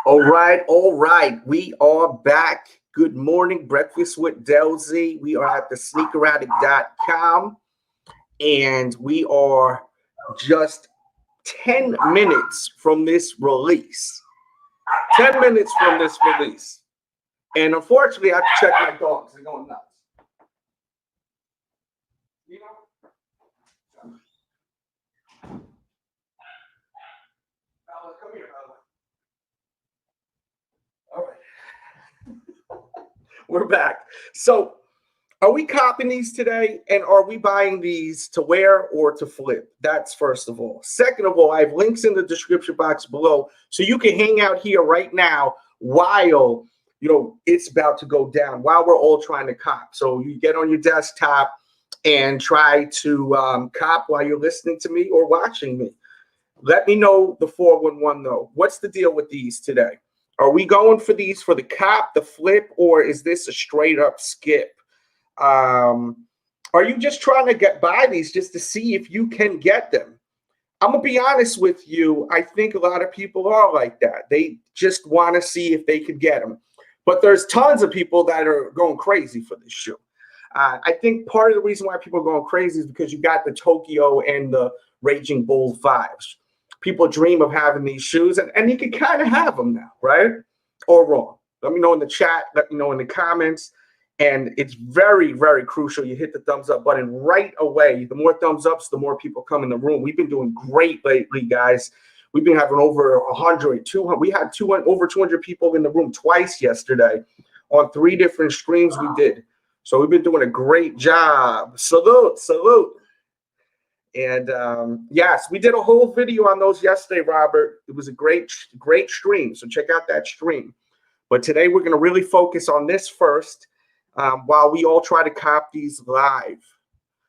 All right. We are back. Good morning, Breakfast with Delzy. We are at the sneakerhead.com, and we are just 10 minutes from this release. 10 minutes from this release. And unfortunately, I have to check my dogs. They're going nuts. You know? Bella, come here, Bella. All right. We're back. So, are we copying these today? And are we buying these to wear or to flip? That's first of all. Second of all, I have links in the description box below so you can hang out here right now while it's about to go down, while we're all trying to cop. So you get on your desktop and try to cop while you're listening to me or watching me. Let me know the 411 though. What's the deal with these today? Are we going for these for the cop, the flip, or is this a straight up skip? Are you just trying to buy these just to see if you can get them? I'm gonna be honest with you. I think a lot of people are like that. They just want to see if they could get them. But there's tons of people that are going crazy for this shoe. I think part of the reason why people are going crazy is because you got the Tokyo and the Raging Bull 5s. People dream of having these shoes, and you can kind of have them now, right? Or wrong. Let me know in the chat. Let me know in the comments. And it's very, very crucial you hit the thumbs up button right away. The more thumbs ups, the more people come in the room. We've been doing great lately, guys. We've been having over 100, 200. We had over 200 people in the room twice yesterday on 3 different streams we did. So we've been doing a great job. Salute, salute. And yes, we did a whole video on those yesterday, Robert. It was a great stream. So check out that stream. But today we're going to really focus on this first. While we all try to cop these live.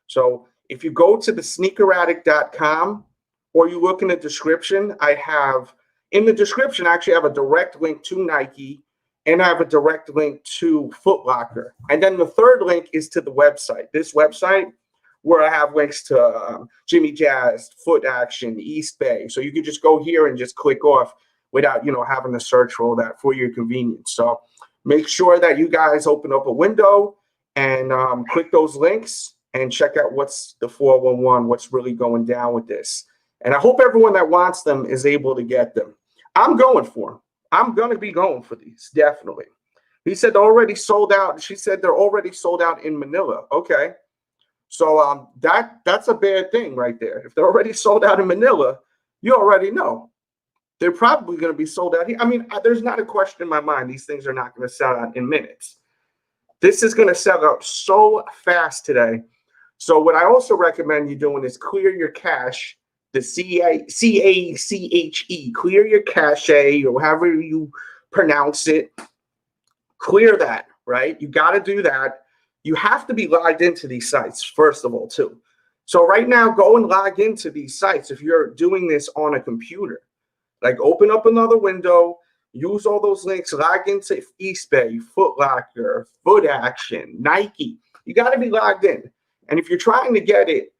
So if you go to the sneakeraddict.com or you look in the description, I have in the description, I actually have a direct link to Nike and I have a direct link to Foot Locker. And then the third link is to the website. This website where I have links to Jimmy Jazz, Foot Action, East Bay. So you can just go here and just click off without, having to search for all that for your convenience. So make sure that you guys open up a window and click those links and check out what's the 411, what's really going down with this. And I hope everyone that wants them is able to get them. I'm going for them. I'm going to be going for these, definitely. He said they're already sold out. She said they're already sold out in Manila. Okay. So that's a bad thing right there. If they're already sold out in Manila, you already know. They're probably going to be sold out here. I mean, there's not a question in my mind. These things are not going to sell out in minutes. This is going to sell out so fast today. So what I also recommend you doing is clear your cache, the C-A-C-H-E, clear your cache, or however you pronounce it. Clear that, right? You got to do that. You have to be logged into these sites, first of all, too. So right now, go and log into these sites if you're doing this on a computer. Like open up another window, use all those links, log into Eastbay, Foot Locker, Foot Action, Nike. You got to be logged in. And if you're trying to get it,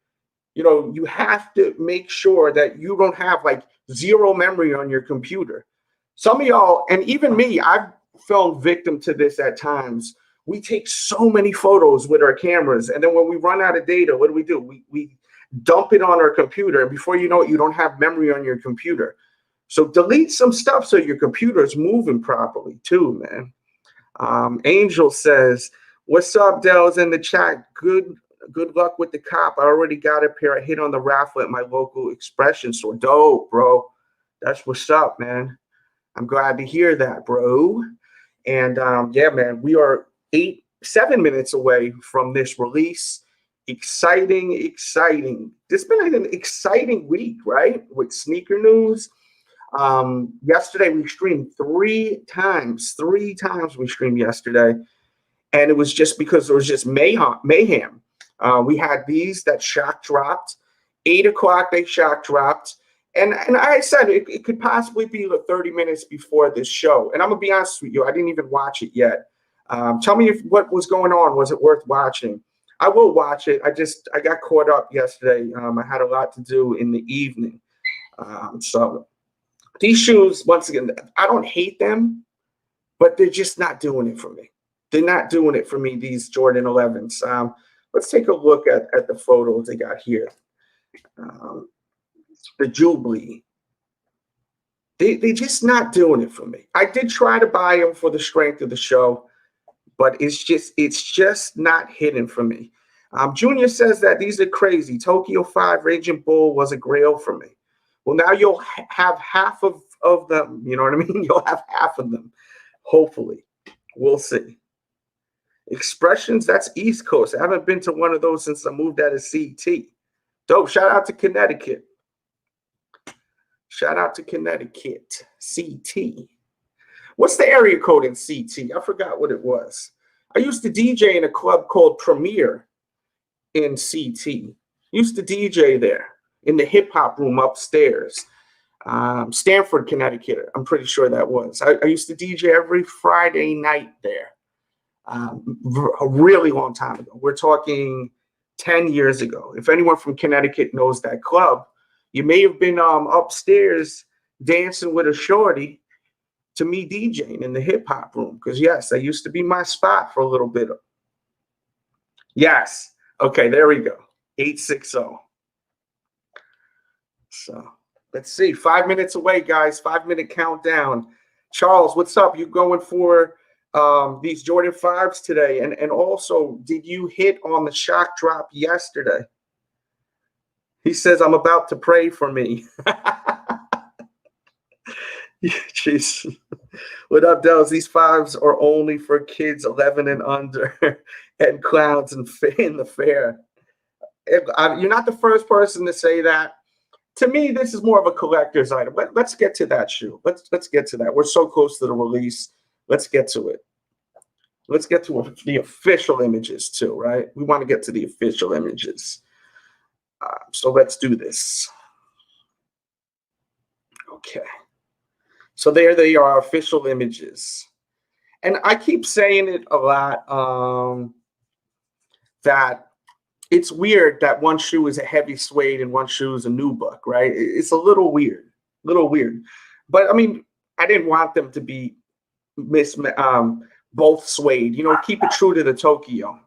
you have to make sure that you don't have like zero memory on your computer. Some of y'all, and even me, I've fallen victim to this at times. We take so many photos with our cameras. And then when we run out of data, what do? We dump it on our computer. And before you know it, you don't have memory on your computer. So delete some stuff so your computer is moving properly too, man. Angel says, "What's up, Delz in the chat? Good luck with the cop. I already got a pair. I hit on the raffle at my local expression store. Dope, bro. That's what's up, man. I'm glad to hear that, bro. And yeah, man, we are 7 minutes away from this release. Exciting. This has been an exciting week, right? With sneaker news. Yesterday we streamed 3 times. 3 times we streamed yesterday, and it was just because there was just mayhem. We had these that shock dropped. 8 o'clock they shock dropped, and I said it could possibly be 30 minutes before this show. And I'm gonna be honest with you, I didn't even watch it yet. Tell me what was going on. Was it worth watching? I will watch it. I got caught up yesterday. I had a lot to do in the evening, so. These shoes, once again, I don't hate them, but they're just not doing it for me. They're not doing it for me, these Jordan 11s. Let's take a look at the photos they got here. The Jubilee. They just not doing it for me. I did try to buy them for the strength of the show, but it's just not hitting for me. Junior says that these are crazy. Tokyo 5 Raging Bull was a grail for me. Well, now you'll have half of them. You know what I mean? You'll have half of them. Hopefully. We'll see. Expressions, that's East Coast. I haven't been to one of those since I moved out of CT. Dope. Shout out to Connecticut. Shout out to Connecticut. CT. What's the area code in CT? I forgot what it was. I used to DJ in a club called Premier in CT. Used to DJ there in the hip hop room upstairs. Stamford, Connecticut. I'm pretty sure that was. I used to DJ every Friday night there. A really long time ago. We're talking 10 years ago. If anyone from Connecticut knows that club, you may have been upstairs dancing with a shorty to me DJing in the hip hop room. Because yes, that used to be my spot for a little bit. Yes. Okay, there we go. 860. So let's see. 5 minutes away, guys. 5-minute countdown. Charles, what's up? You going for these Jordan 5s today? And also, did you hit on the shock drop yesterday? He says, I'm about to pray for me. Jeez. What up, Delz? These 5s are only for kids 11 and under and clowns in the fair. You're not the first person to say that. To me, this is more of a collector's item. Let's get to that shoe. Let's get to that. We're so close to the release. Let's get to it. Let's get to the official images too, right? We want to get to the official images. So let's do this. Okay. So there they are, official images. And I keep saying it a lot, that it's weird that one shoe is a heavy suede and one shoe is a nubuck, right? It's a little weird, But I mean, I didn't want them to be both suede. You know, keep it true to the Tokyo.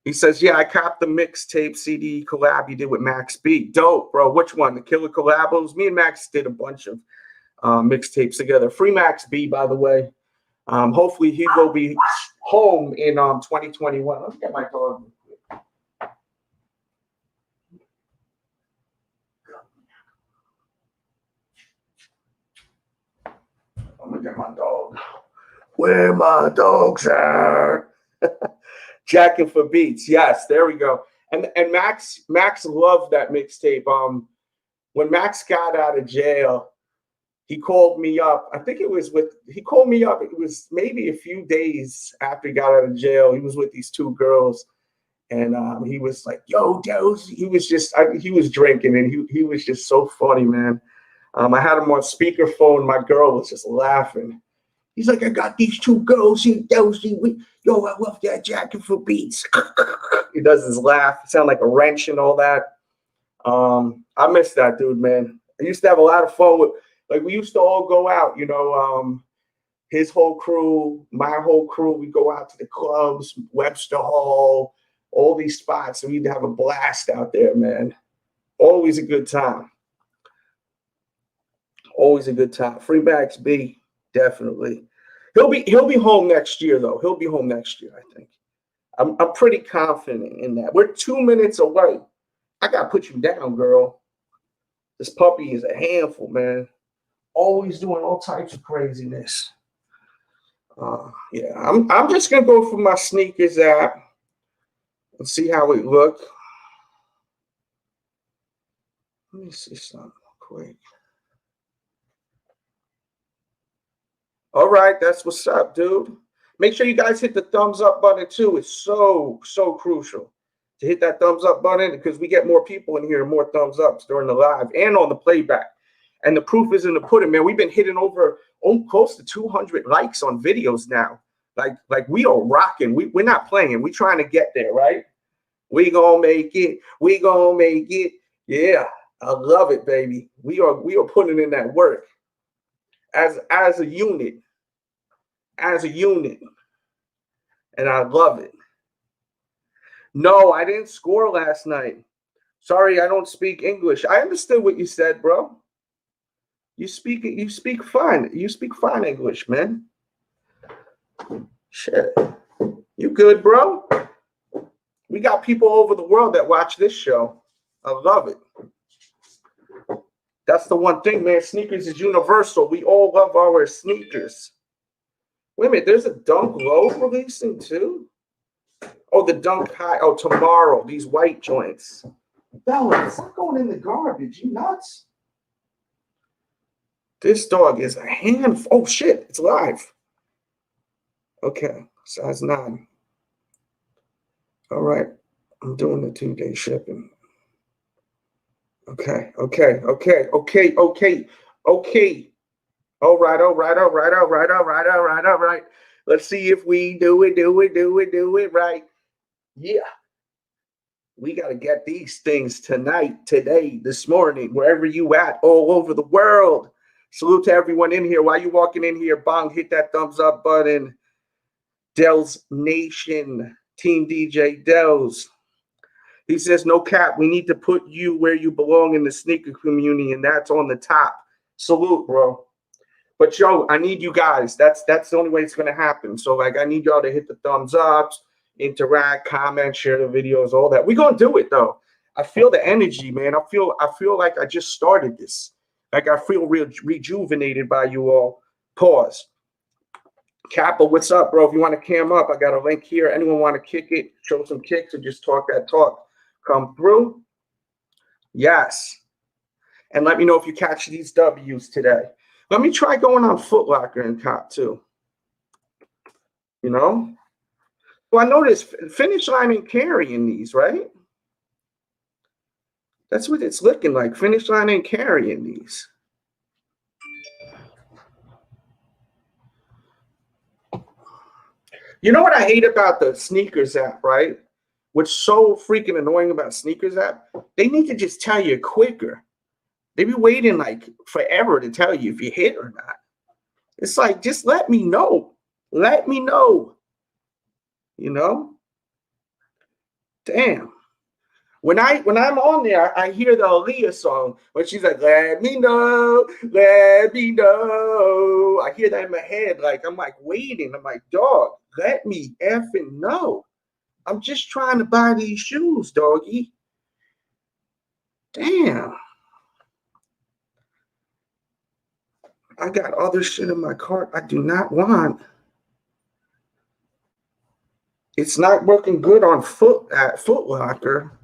He says, yeah, I copped the mixtape CD collab you did with Max B. Dope, bro. Which one? The Killer Collabos? Me and Max did a bunch of mixtapes together. Free Max B, by the way. Hopefully he will be home in 2021. Let me get my dog. I'm gonna get my dog. Where my dogs are. Jacking for beats. Yes, there we go. And Max loved that mixtape. When Max got out of jail, he called me up. I think he called me up. It was maybe a few days after he got out of jail. He was with these two girls. And he was like, yo, Delz. He was drinking, and he was just so funny, man. I had him on speakerphone. My girl was just laughing. He's like, I got these two girls here, Delzy. Yo, I love that Jacking for beats. He does his laugh. He sounds like a wrench and all that. I miss that dude, man. I used to have a lot of fun with, like, we used to all go out, you know, his whole crew, my whole crew. We go out to the clubs, Webster Hall, all these spots, and we'd have a blast out there, man. Always a good time. Always a good time. Free Max B, definitely. He'll be home next year, though. He'll be home next year, I think. I'm pretty confident in that. We're 2 minutes away. I gotta put you down, girl. This puppy is a handful, man. Always doing all types of craziness. Yeah, I'm just gonna go for my sneakers app and see how it look. Let me see something real quick. All right, that's what's up, dude. Make sure you guys hit the thumbs up button too. It's so crucial to hit that thumbs up button, because we get more people in here, more thumbs ups during the live and on the playback. And the proof is in the pudding, man. We've been hitting over close to 200 likes on videos now. Like we are rocking. We're not playing. We're trying to get there, right? We gonna make it. We gonna make it. Yeah, I love it, baby. We are putting in that work. as a unit, and I love it. No, I didn't score last night. Sorry, I don't speak English. I understood what you said, bro. You speak fine. You speak fine English, man. Shit. You good, bro? We got people over the world that watch this show. I love it. That's the one thing, man. Sneakers is universal. We all love our sneakers. Wait a minute, there's a Dunk Low releasing too? Oh, the Dunk High. Oh, tomorrow. These white joints. Bella, it's not going in the garbage. You nuts? This dog is a handful. Oh, shit. It's live. Okay. Size 9. All right. I'm doing the 2-day shipping. Okay. All right. Let's see if we do it right. Yeah. We got to get these things tonight, today, this morning, wherever you at, all over the world. Salute to everyone in here. While you walking in here, bong, hit that thumbs up button. Delz Nation, Team DJ Delz. He says, no cap, we need to put you where you belong in the sneaker community, and that's on the top. Salute, bro. But, yo, I need you guys. That's the only way it's going to happen. So, like, I need y'all to hit the thumbs ups, interact, comment, share the videos, all that. We're going to do it, though. I feel the energy, man. I feel like I just started this. Like, I feel real rejuvenated by you all. Pause. Kappa, what's up, bro? If you want to cam up, I got a link here. Anyone want to kick it, show some kicks, or just talk that talk? Come through. Yes. And let me know if you catch these W's today. Let me try going on Foot Locker and cop too. You know? Well, I noticed Finish Line ain't carrying these, right? That's what it's looking like. Finish Line ain't carrying these. You know what I hate about the Sneakers app, right? What's so freaking annoying about Sneakers app? They need to just tell you quicker. They be waiting like forever to tell you if you hit or not. It's like, just let me know. Let me know. You know? Damn. When I'm on there, I hear the Aaliyah song when she's like, let me know, let me know. I hear that in my head. Like, I'm like waiting. I'm like, dog, let me effing know. I'm just trying to buy these shoes, doggy. Damn. I got other shit in my cart I do not want. It's not working good on Foot Locker.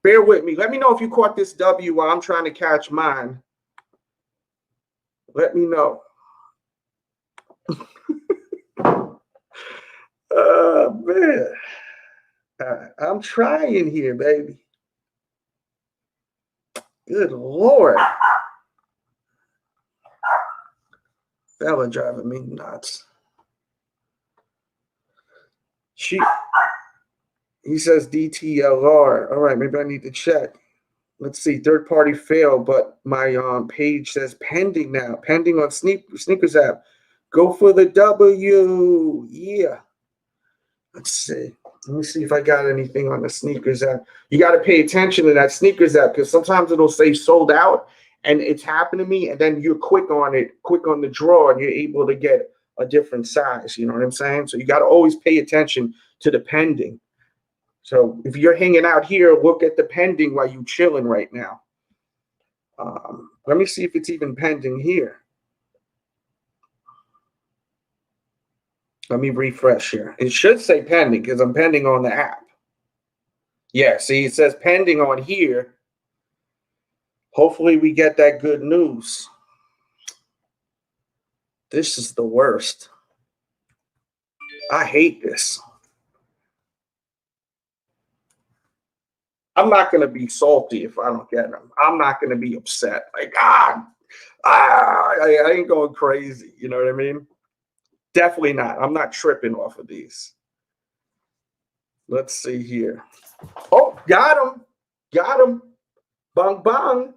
Bear with me. Let me know if you caught this W while I'm trying to catch mine. Let me know. Man. I'm trying here, baby. Good Lord. Fella driving me nuts. He says DTLR. All right, maybe I need to check. Let's see. Third party failed, but my page says pending now. Pending on Sneakers app. Go for the W. Yeah. Let's see. Let me see if I got anything on the Sneakers app. You got to pay attention to that Sneakers app because sometimes it'll say sold out, and it's happened to me, and then you're quick on the draw, and you're able to get a different size. You know what I'm saying? So you got to always pay attention to the pending. So if you're hanging out here, look at the pending while you're chilling right now. Let me see if it's even pending here. Let me refresh here. It should say pending because I'm pending on the app. Yeah, see, it says pending on here. Hopefully we get that good news. This is the worst. I hate this. I'm not going to be salty if I don't get them. I'm not going to be upset. Like, I ain't going crazy. You know what I mean? Definitely not. I'm not tripping off of these. Let's see here. Oh, got him. Got him. Bang, bang.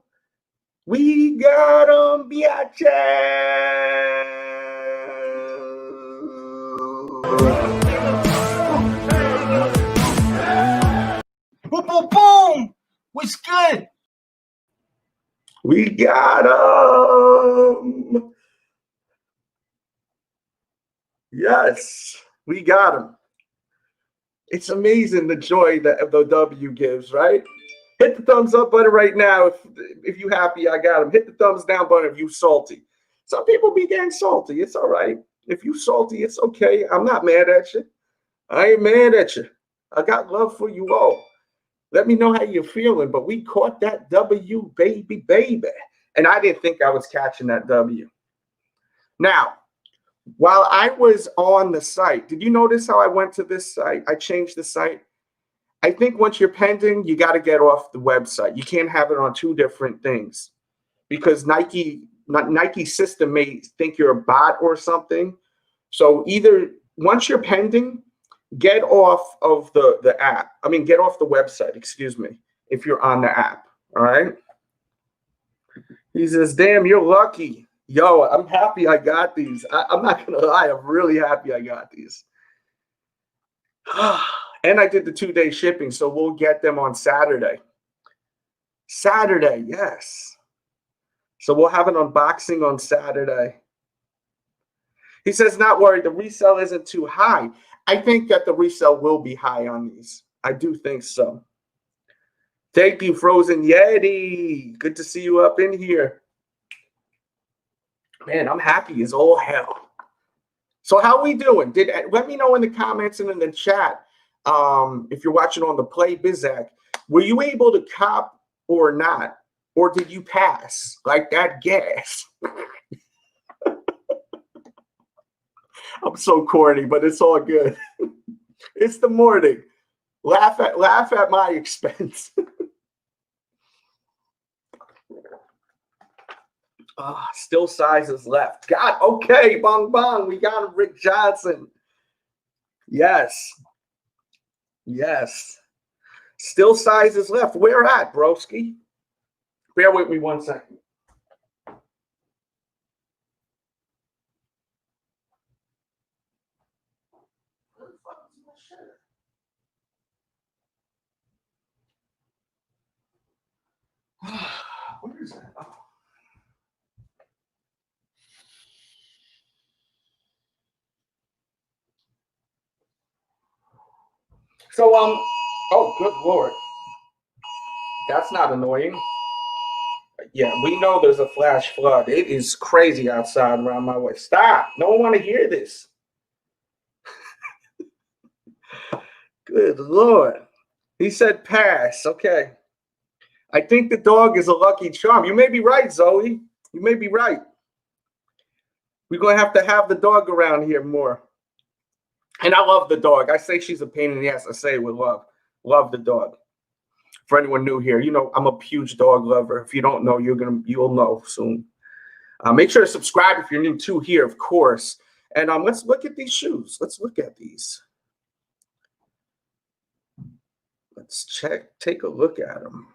We got them, biatches. Boom, boom, boom. What's good? We got them. Yes, we got them. It's amazing the joy that the W gives, right? Hit the thumbs up button right now if you happy I got them. Hit the thumbs down button if you salty. Some people be getting salty. It's all right. If you salty, it's okay. I'm not mad at you. I ain't mad at you. I got love for you all. Let me know how you're feeling. But we caught that W, baby, baby. And I didn't think I was catching that W. Now, while I was on the site, did you notice how I went to this site? I changed the site. I think once you're pending, you got to get off the website. You can't have it on two different things because Nike system may think you're a bot or something. So either once you're pending, get off of the app. I mean, get off the website, excuse me, if you're on the app. All right. He says, damn, you're lucky. Yo, I'm happy I got these. I'm not going to lie. I'm really happy I got these. And I did the 2-day shipping, so we'll get them on Saturday. Saturday, yes. So we'll have an unboxing on Saturday. He says, not worried. The resale isn't too high. I think that the resale will be high on these. I do think so. Thank you, Frozen Yeti. Good to see you up in here. Man, I'm happy as all hell. So how we doing? Let me know in the comments and in the chat if you're watching on the Play Bizak. Were you able to cop or not? Or did you pass like that gas? I'm so corny, but it's all good. It's the morning. Laugh at my expense. Still sizes left. God, okay, bong bong. We got him, Rick Johnson. Yes. Yes. Still sizes left. Where at, broski? Bear with me 1 second. Where is that? Oh. So, oh, good Lord. That's not annoying. Yeah, we know there's a flash flood. It is crazy outside around my way. Stop. No one want to hear this. Good Lord. He said pass. Okay. I think the dog is a lucky charm. You may be right, Zoe. You may be right. We're going to have the dog around here more. And I love the dog. I say she's a pain in the ass. I say it with love. Love the dog. For anyone new here, you know, I'm a huge dog lover. If you don't know, you'll know soon. Make sure to subscribe if you're new too here, of course. And let's look at these shoes. Let's look at these. Let's take a look at them.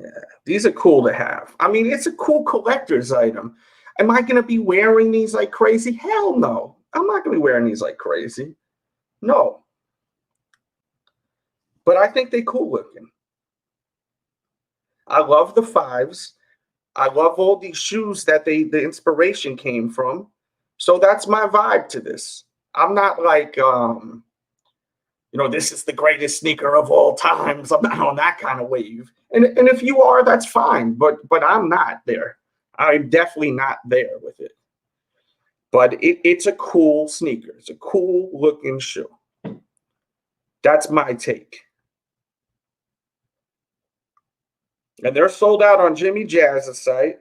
Yeah, these are cool to have. I mean, it's a cool collector's item. Am I going to be wearing these like crazy? Hell no. I'm not going to be wearing these like crazy. No. But I think they're cool looking. I love the 5s. I love all these shoes that the inspiration came from. So that's my vibe to this. I'm not like, you know, this is the greatest sneaker of all times. I'm not on that kind of wave. And if you are, that's fine. But I'm not there. I'm definitely not there with it. But it's a cool sneaker. It's a cool looking shoe. That's my take. And they're sold out on Jimmy Jazz's site.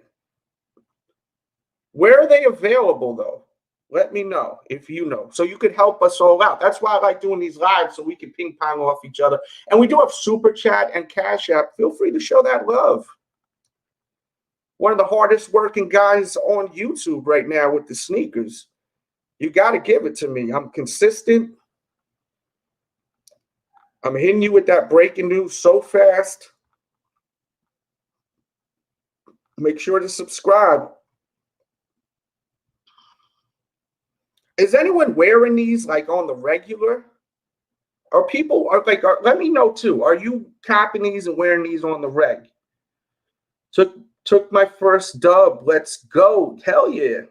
Where are they available, though? Let me know if you know. So you could help us all out. That's why I like doing these lives, so we can ping pong off each other. And we do have Super Chat and Cash App. Feel free to show that love. One of the hardest working guys on YouTube right now with the sneakers. You got to give it to me. I'm consistent. I'm hitting you with that breaking news so fast. Make sure to subscribe. Is anyone wearing these like on the regular? Are people let me know too. Are you copping these and wearing these on the reg? Took my first dub. Let's go. Hell yeah.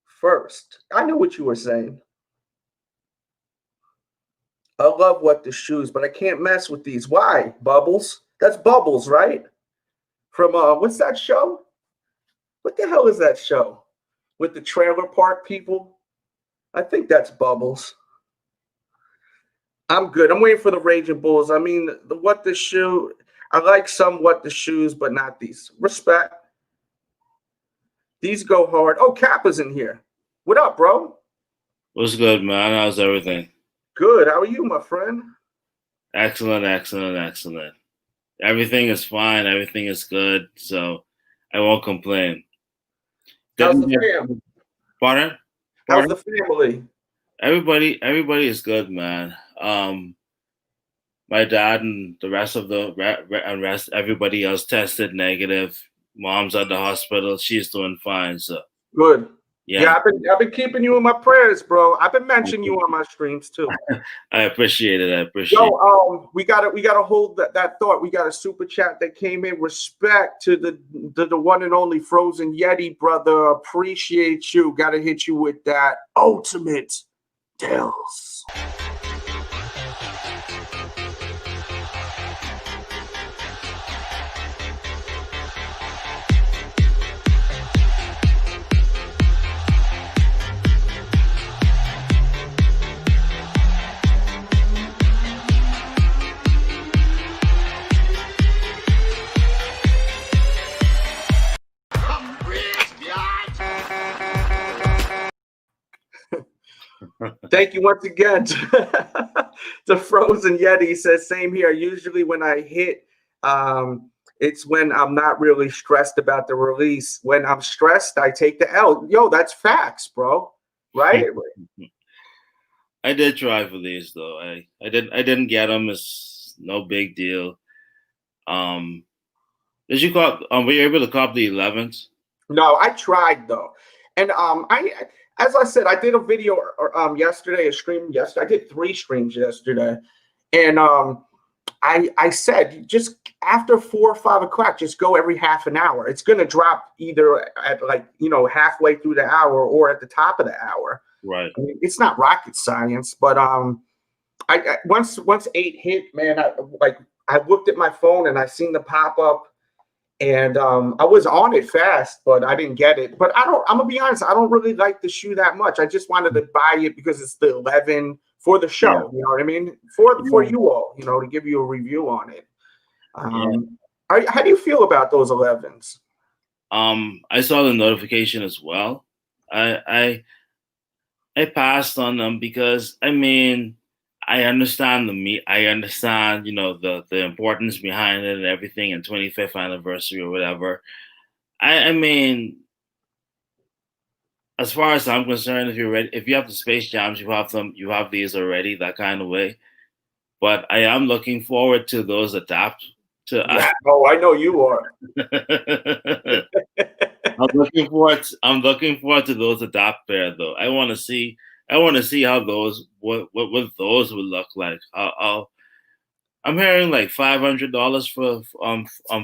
First. I knew what you were saying. I love what the shoes, but I can't mess with these. Why? Bubbles? That's Bubbles, right? From what's that show? What the hell is that show? With the trailer park people? I think that's Bubbles. I'm good. I'm waiting for the Raging Bulls. I mean, what the shoe. I like some what the shoes, but not these. Respect. These go hard. Oh, Kappa's in here. What up, bro? What's good, man? How's everything? Good. How are you, my friend? Excellent, excellent, excellent. Everything is fine. Everything is good. So I won't complain. How's the family? Pardon? How's the family? Everybody is good, man. My dad and the rest of everybody else tested negative. Mom's at the hospital. She's doing fine. So good. Yeah, I've been keeping you in my prayers, bro. I've been mentioning you on my streams too. I appreciate it. I appreciate it. We gotta hold that thought. We got a super chat that came in. Respect to the one and only Frozen Yeti, brother. Appreciate you. Gotta hit you with that ultimate Delz. Thank you once again to Frozen Yeti. Says same here. Usually when I hit, it's when I'm not really stressed about the release. When I'm stressed, I take the L. Yo, that's facts, bro. Right? I did try for these though. I didn't get them. It's no big deal. Did you cop? Were you able to cop the 11s? No, I tried though, and as I said, I did a video yesterday, a stream yesterday. I did 3 streams yesterday, and I said just after 4 or 5 o'clock, just go every half an hour. It's gonna drop either at halfway through the hour or at the top of the hour. Right. I mean, it's not rocket science, but I once 8 hit, man, I looked at my phone and I seen the pop up. And I was on it fast, but I didn't get it. But I'm gonna be honest, I don't really like the shoe that much. I just wanted to buy it because it's the 11 for the show. Yeah. You know what I mean? For you all, to give you a review on it. How do you feel about those 11s? I saw the notification as well. I passed on them because I understand I understand, the importance behind it and everything, and 25th anniversary or whatever. I mean, as far as I'm concerned, if you're ready, if you have the Space Jams, you have these already, that kind of way. But I am looking forward to those adapt to. Yeah, I know you are. I'm looking forward to those adapt pair though. I want to see how those what those would look like. I'm hearing like $500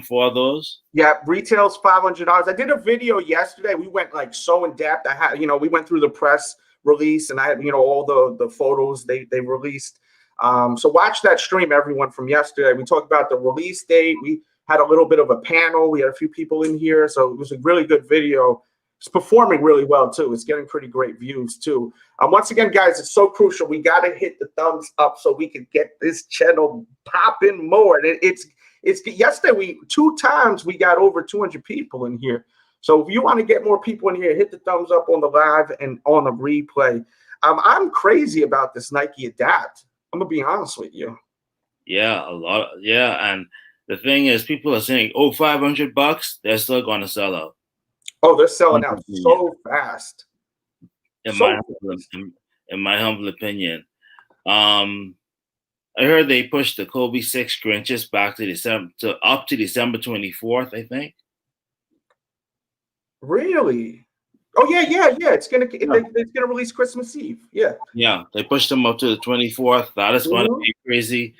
for those. Yeah, retail's $500. I did a video yesterday. We went so in depth. I had we went through the press release and I had all the photos they released. So watch that stream, everyone, from yesterday. We talked about the release date. We had a little bit of a panel. We had a few people in here, so it was a really good video. It's performing really well too. It's getting pretty great views too. Once again, guys, it's so crucial. We got to hit the thumbs up so we can get this channel popping more. And it's yesterday 2 times we got over 200 people in here. So if you want to get more people in here, hit the thumbs up on the live and on the replay. I'm crazy about this Nike Adapt. I'm gonna be honest with you. Yeah, a lot. Yeah, and the thing is, people are saying, "Oh, $500." They're still going to sell out. Oh, they're selling out so fast. In my humble opinion, I heard they pushed the Kobe 6 Grinches back to December 24th, I think. Really? Oh yeah. It's gonna Yeah. it's gonna release Christmas Eve. Yeah. Yeah, they pushed them up to the 24th. That is going to Mhm. be crazy.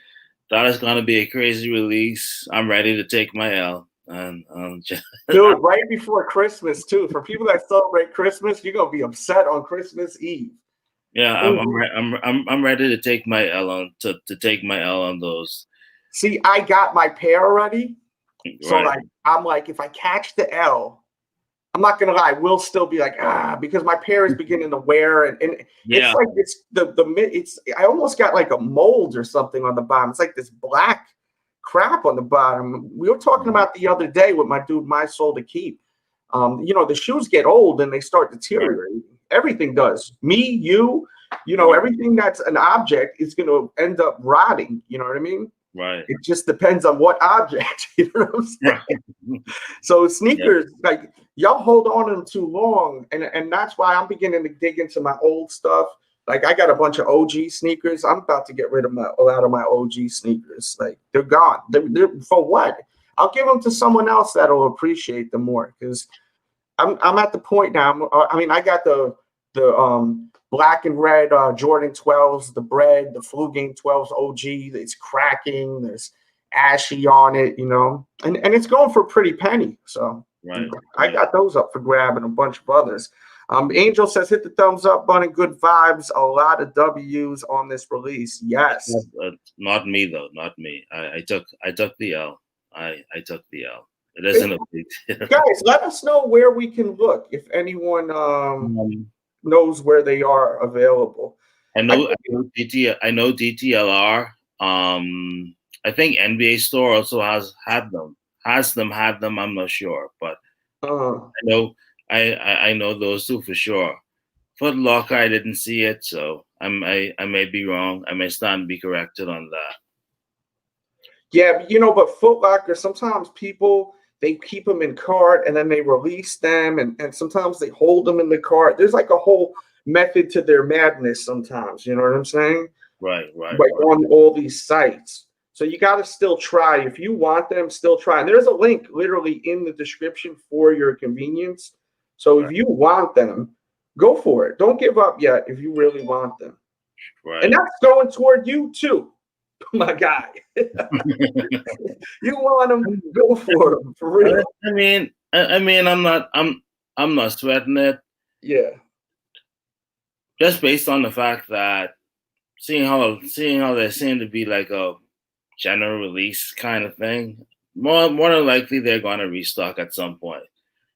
That is going to be a crazy release. I'm ready to take my L. And Dude, right before Christmas too. For people that celebrate Christmas, you're gonna be upset on Christmas Eve. yeah, Mhm. I'm ready to take my L on to take my L on those. See, I got my pair already. So Right. like I'm like, if I catch the L, I'm not gonna lie, we'll still be like, because my pair is beginning to wear and it's Yeah. like it's it's I almost got like a mold or something on the bottom. It's like this black crap on the bottom. We were talking about the other day with my dude, My Soul to Keep. The shoes get old and they start deteriorating. Everything does. Me, everything that's an object is gonna end up rotting. You know what I mean? Right. It just depends on what object. You know what I'm saying? Right. So Yeah. sneakers, like y'all hold on to them too long, and that's why I'm beginning to dig into my old stuff. Like I got a bunch of OG sneakers. I'm about to get rid of a lot of my OG sneakers. Like they're gone. They're for what? I'll give them to someone else that'll appreciate them more. Because I'm at the point now. I mean, I got the black and red Jordan 12s, the bread, the Flu Game 12s OG. It's cracking. There's ashy on it, and it's going for a pretty penny. So Right. I got those up for grab and a bunch of others. Angel says, hit the thumbs up button. Good vibes. A lot of W's on this release. Yes. Not me though. Not me. I took the L. I took the L. It isn't a big deal. Guys, let us know where we can look if anyone knows where they are available. I know DTLR. I think NBA Store also had them. Had them. I'm not sure, but I know those two for sure. Foot Locker, I didn't see it, so I may be wrong. I may stand to be corrected on that. Yeah, but Foot Locker, sometimes people they keep them in cart and then they release them, and sometimes they hold them in the cart. There's like a whole method to their madness sometimes. You know what I'm saying? Right. Like on all these sites. So you got to still try. If you want them, still try. And there's a link literally in the description for your convenience. So if you want them, go for it. Don't give up yet if you really want them. Right. And that's going toward you too, my guy. You want them, go for them, for real. I mean, I'm not sweating it. Yeah. Just based on the fact that seeing how they seem to be like a general release kind of thing, more than likely they're going to restock at some point.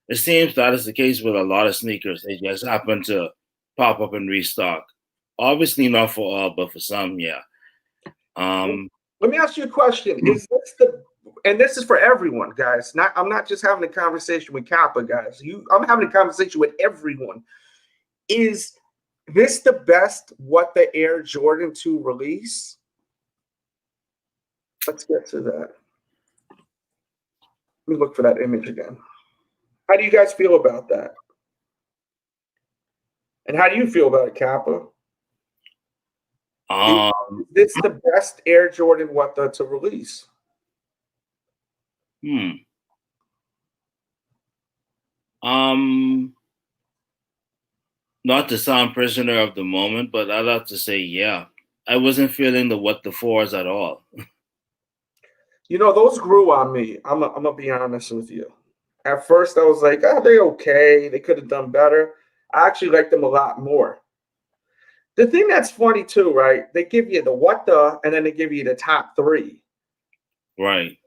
It seems that is the case with a lot of sneakers. They just happen to pop up and restock. Obviously not for all, but for some, yeah. Let me ask you a question. Is this and this is for everyone, guys. I'm not just having a conversation with Kappa, guys. I'm having a conversation with everyone. Is this the best what the Air Jordan 2 release? Let's get to that. Let me look for that image again. How do you guys feel about that? And how do you feel about it, Kappa? Is this the best Air Jordan to release? Not to sound prisoner of the moment, but I'd have to say, yeah. I wasn't feeling the what the fours at all. Those grew on me. I'm gonna be honest with you. At first, I was like, "Oh, they're okay. They could have done better." I actually liked them a lot more. The thing that's funny too, right? They give you the what the, and then they give you the top 3. Right.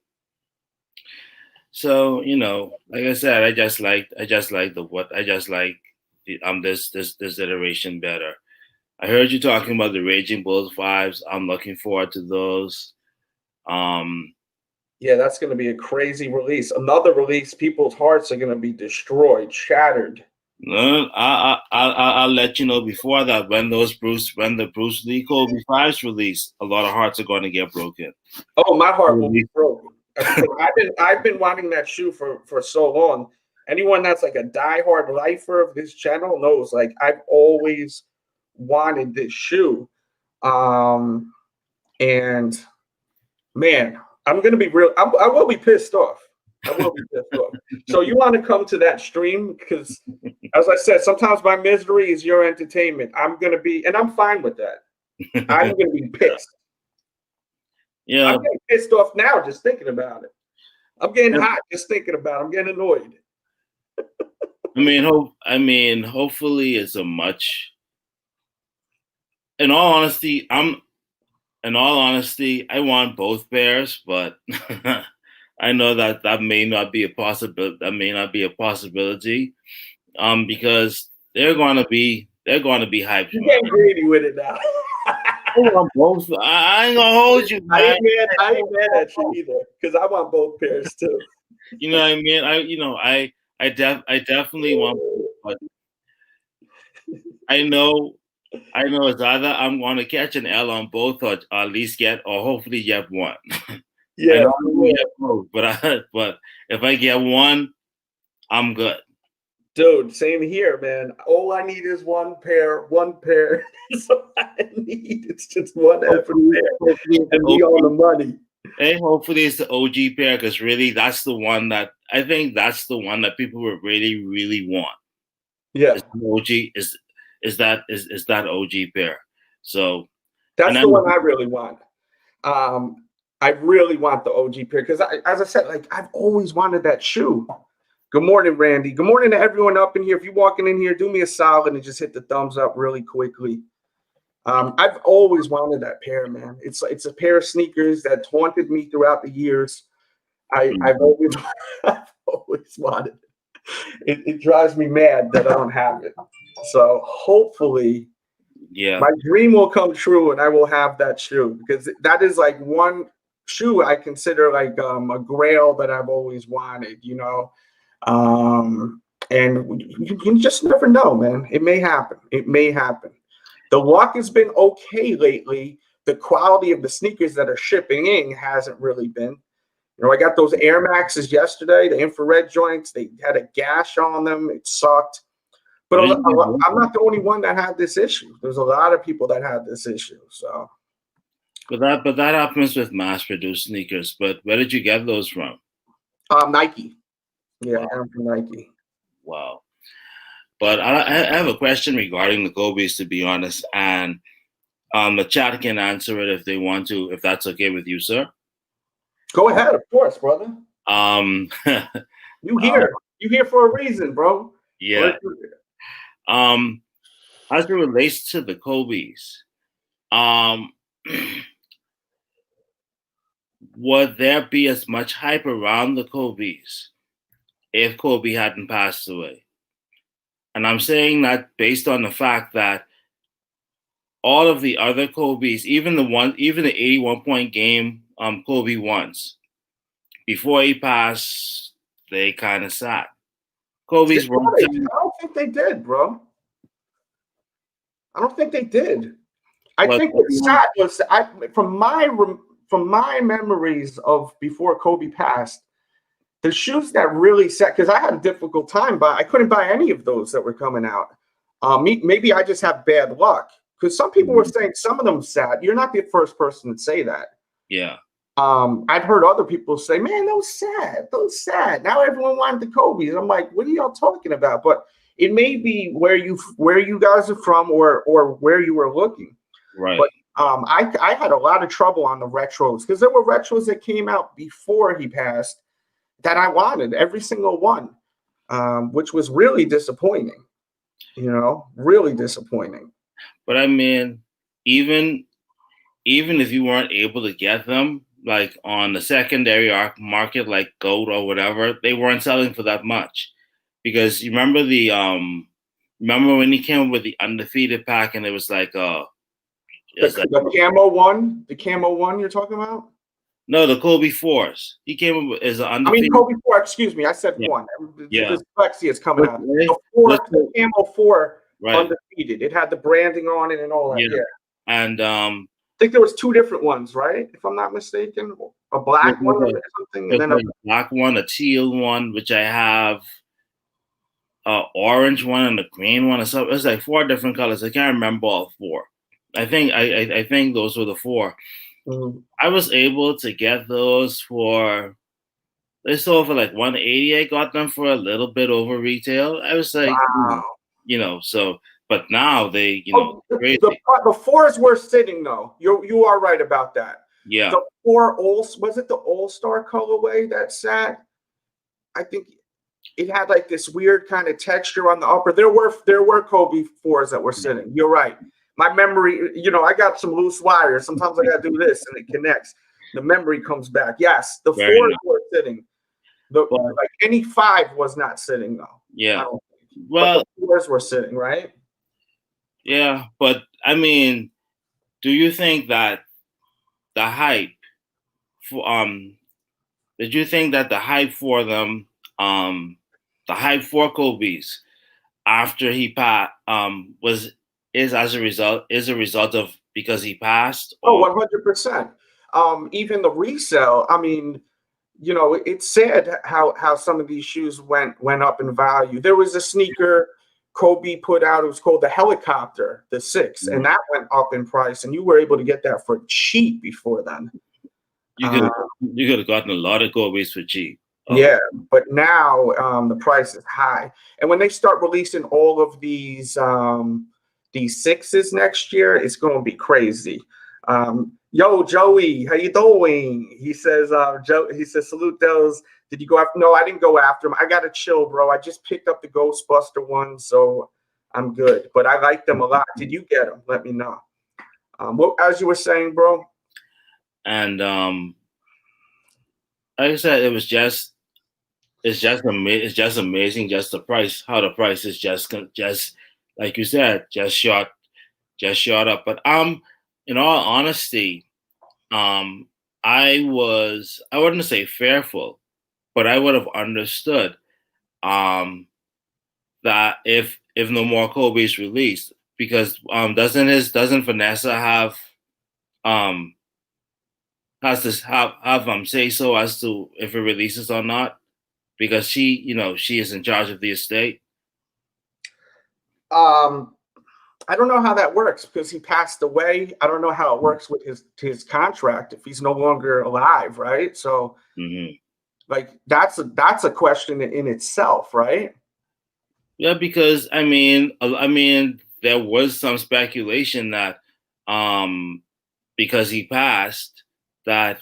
So like I said, I just like the what. I just like this iteration better. I heard you talking about the Raging Bulls vibes. I'm looking forward to those. Yeah, that's going to be a crazy release. Another release, people's hearts are going to be destroyed, shattered. No, I'll let you know before that when the Bruce Lee Kobe 5s release, a lot of hearts are going to get broken. Oh, my heart will be broken. I've been wanting that shoe for so long. Anyone that's like a diehard lifer of this channel knows, like, I've always wanted this shoe. And And man, I'm gonna be real. I will be pissed off. I will be pissed off. So you want to come to that stream because, as I said, sometimes my misery is your entertainment. I'm gonna be, and I'm fine with that. I'm gonna be pissed. Yeah, I'm getting pissed off now just thinking about it. I'm getting hot just thinking about it. I'm getting annoyed. I mean, hopefully it's a much. In all honesty, I want both pairs, but I know that may not be a possibility. That may not be a possibility, because they're going to be hyped. You're getting greedy with it now. I want both. I ain't gonna hold you, man. I ain't mad at you either because I want both pairs too. You know what I mean? I definitely want both, but I know it's either I'm going to catch an L on both, or at least or hopefully get one. Yeah, I know I'm gonna get both, but if I get one, I'm good. dude, same here, man. All I need is one pair. That's all I need. It's just one effort pair, and we on the money. Hey, hopefully it's the OG pair, because really that's the one that I think that's the one that people would really, really want. Yeah, OG is that OG pair. So that's the one I really want. I really want the OG pair because, as I said, like I've always wanted that shoe. Good morning, Randy. Good morning to everyone up in here. If you're walking in here, do me a solid and just hit the thumbs up really quickly. I've always wanted that pair, man. It's a pair of sneakers that haunted me throughout the years. I've always wanted it. It drives me mad that I don't have it. So hopefully, my dream will come true and I will have that shoe because that is like one shoe I consider like a grail that I've always wanted, you know. And you just never know, man. It may happen. It may happen. The luck has been okay lately. The quality of the sneakers that are shipping in hasn't really been. You know, I got those Air Maxes yesterday, the infrared joints. They had a gash on them. It sucked. But I'm not the only one that had this issue. There's a lot of people that had this issue. So, but that happens with mass-produced sneakers. But where did you get those from? Nike. Yeah, Wow. I'm from Nike. Wow. But I have a question regarding the Kobe's, to be honest, and the chat can answer it if they want to, if that's okay with you, sir. Go ahead, of course, brother. You here for a reason, bro. Yeah. As it relates to the Kobe's, would there be as much hype around the Kobe's if Kobe hadn't passed away? And I'm saying that based on the fact that all of the other Kobe's, even the 81-point game Kobe ones, before he passed, they kind of sat. Kobe's were. I don't think they did, bro. I don't think they did. I think what sat was from my memories of before Kobe passed. The shoes that really set, because I had a difficult time, but I couldn't buy any of those that were coming out. Maybe I just have bad luck because some people were saying some of them sat. You're not the first person to say that. Yeah. I've heard other people say, "Man, those sad." Now everyone wanted the Kobe's. I'm like, what are y'all talking about? But it may be where you guys are from or where you were looking. Right. But I had a lot of trouble on the retros because there were retros that came out before he passed that I wanted, every single one, which was really disappointing, really disappointing. But I mean, even if you weren't able to get them, like on the secondary market, like gold or whatever, they weren't selling for that much. Because you remember remember when he came with the undefeated pack and it was like the camo one you're talking about? No, the Kobe 4s. He came up as an undefeated. I mean, Kobe 4, excuse me. I said one. Yeah. The dyslexia is coming out. The camo 4 undefeated. It had the branding on it and all that. Yeah. And I think there was two different ones, right? If I'm not mistaken. A black one or something. And then a black one, a teal one, which I have, orange one and a green one. So it's like 4 different colors. I can't remember all 4. I think those were the 4. Mhm. I was able to get those for they sold for like 180. I got them for a little bit over retail. I was like, Wow. so but now they, Oh, crazy. the fours were sitting though. You are right about that. Yeah. The four all was it the All-Star colorway that sat? I think it had like this weird kind of texture on the upper. There were Kobe fours that were sitting. You're right. My memory, I got some loose wires. Sometimes I gotta do this and it connects. The memory comes back. Yes, the Very fours nice. were sitting. The But like any five was not sitting though. I yeah. don't think. But Well, the fours were sitting, right? yeah, but I mean, do you think that the hype for did you think that the hype for them, the hype for Kobe's after he passed, is a result of because he passed Oh, or 100%. Even the resale, I mean, it's sad how some of these shoes went up in value. There was a sneaker Kobe put out, it was called the Helicopter, the 6, and that went up in price, and you were able to get that for cheap before then. you Uh, could have gotten a lot of Kobe's for cheap. yeah, but now the price is high. And when they start releasing all of these sixes next year, it's going to be crazy. Yo, Joey, how you doing? He says, he says, salute those. Did you go after? No, I didn't go after him. I got to chill, bro. I just picked up the Ghostbuster one, so I'm good. But I like them a lot. Did you get them? Let me know. What, as you were saying, bro? And like I said, it's just amazing, just the price, how the price is just like you said, just shot up. But in all honesty, I wouldn't say fearful, but I would have understood that if no more Kobe's released, because doesn't Vanessa have um has to have say so as to if it releases or not, because she is in charge of the estate. Um, I don't know how that works because he passed away. I don't know how it works with his contract if he's no longer alive, right? So, Hmm. like that's a question in itself, right? Yeah, because I mean, there was some speculation that um, because he passed, that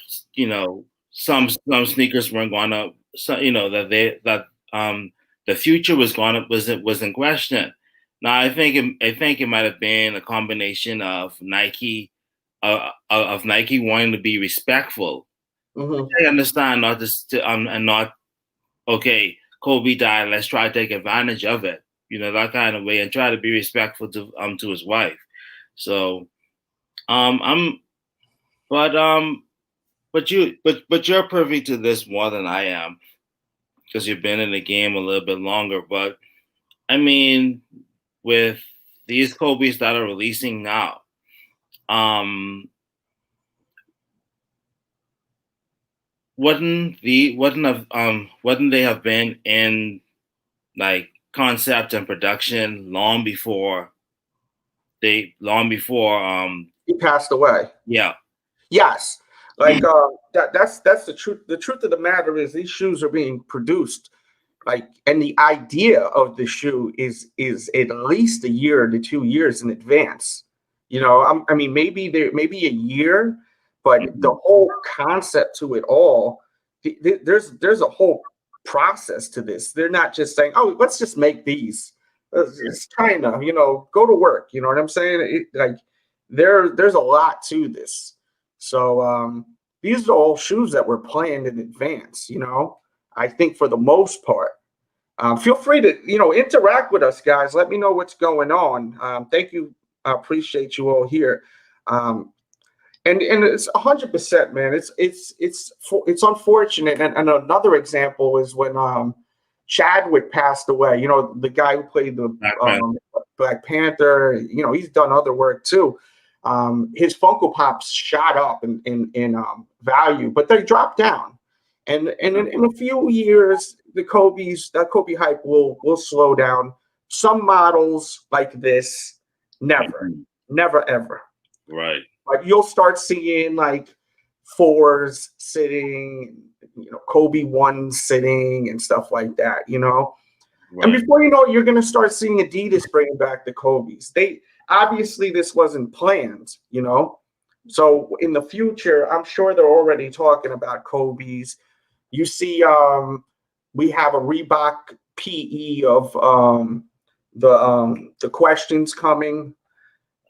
some sneakers weren't going to, so, the future was in question. Now I think it might have been a combination of Nike wanting to be respectful. Hmm. I understand, not just and not, okay, Kobe died, let's try to take advantage of it, that kind of way, and try to be respectful to his wife. So I'm but you're privy to this more than I am because you've been in the game a little bit longer. But I mean, with these Kobe's that are releasing now, um, wouldn't they have been in like concept and production long before He passed away. yeah. Yes, like that's the truth. The truth of the matter is these shoes are being produced like, and the idea of the shoe is at least a year to 2 years in advance. I mean, maybe a year, but the Mhm. whole concept to it all, there's a whole process to this. They're not just saying, "Oh, let's just make these." It's China, go to work. You know what I'm saying? Like there's a lot to this. So these are all shoes that were planned in advance. I think for the most part. Feel free to interact with us, guys. Let me know what's going on. Thank you. I appreciate you all here. And it's 100%, man. It's unfortunate. And another example is when Chadwick passed away. The guy who played the Black Panther. Black Panther. He's done other work too. His Funko Pops shot up in value, but they dropped down. And in a few years, that Kobe hype will slow down. Some models like this, never, Mhm. never ever. Right. But you'll start seeing like 4s sitting, Kobe 1s sitting and stuff like that, Right. And before you know it, you're going to start seeing Adidas bringing back the Kobe's. Obviously this wasn't planned, So in the future, I'm sure they're already talking about Kobe's. You see, we have a Reebok PE of the questions coming,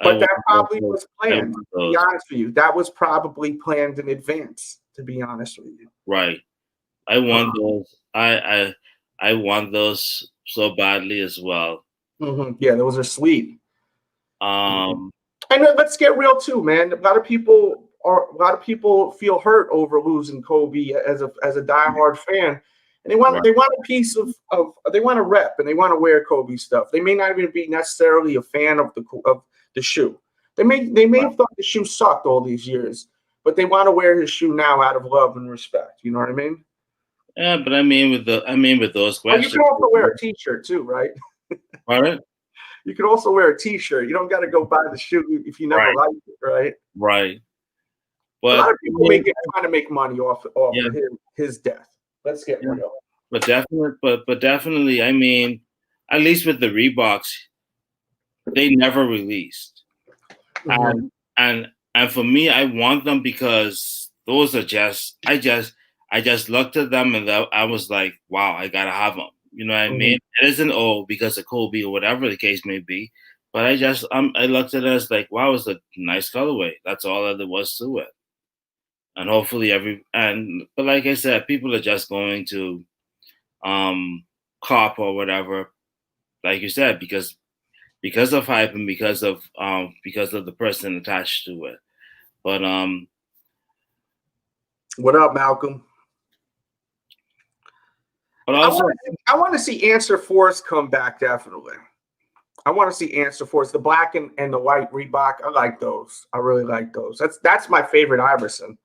but that probably was planned. To be honest with you, that was probably planned in advance. To be honest with you, right. I want those. I want those so badly as well. Yeah, those are sweet. Um, And let's get real too, man. A lot of people feel hurt over losing Kobe as a diehard fan, and they want a piece of they want to rep and they want to wear Kobe stuff. They may not even be necessarily a fan of the shoe. They may have thought the shoe sucked all these years, but they want to wear his shoe now out of love and respect. You know what I mean? yeah, but I mean with those questions. You can also wear a T-shirt too, right? Pardon? You can also wear a T-shirt. You don't got to go buy the shoe if you never liked it, right? Right. But a lot of people trying to make money off of his death. Let's get real. But definitely, I mean, at least with the Reeboks, they never released, and for me, I want them because those are I just looked at them and I was like, wow, I gotta have them. You know what I mean? It isn't because of Kobe or whatever the case may be, but I looked at it as like, wow, it's a nice colorway. That's all that there was to it. And hopefully but like I said, people are just going to cop or whatever, like you said, because of hype and because of the person attached to it. But what up, Malcolm? But also, I want to see Answer Force come back. Definitely, I want to see Answer Force, the black and the white Reebok. I like those. I really like those. That's my favorite Iverson,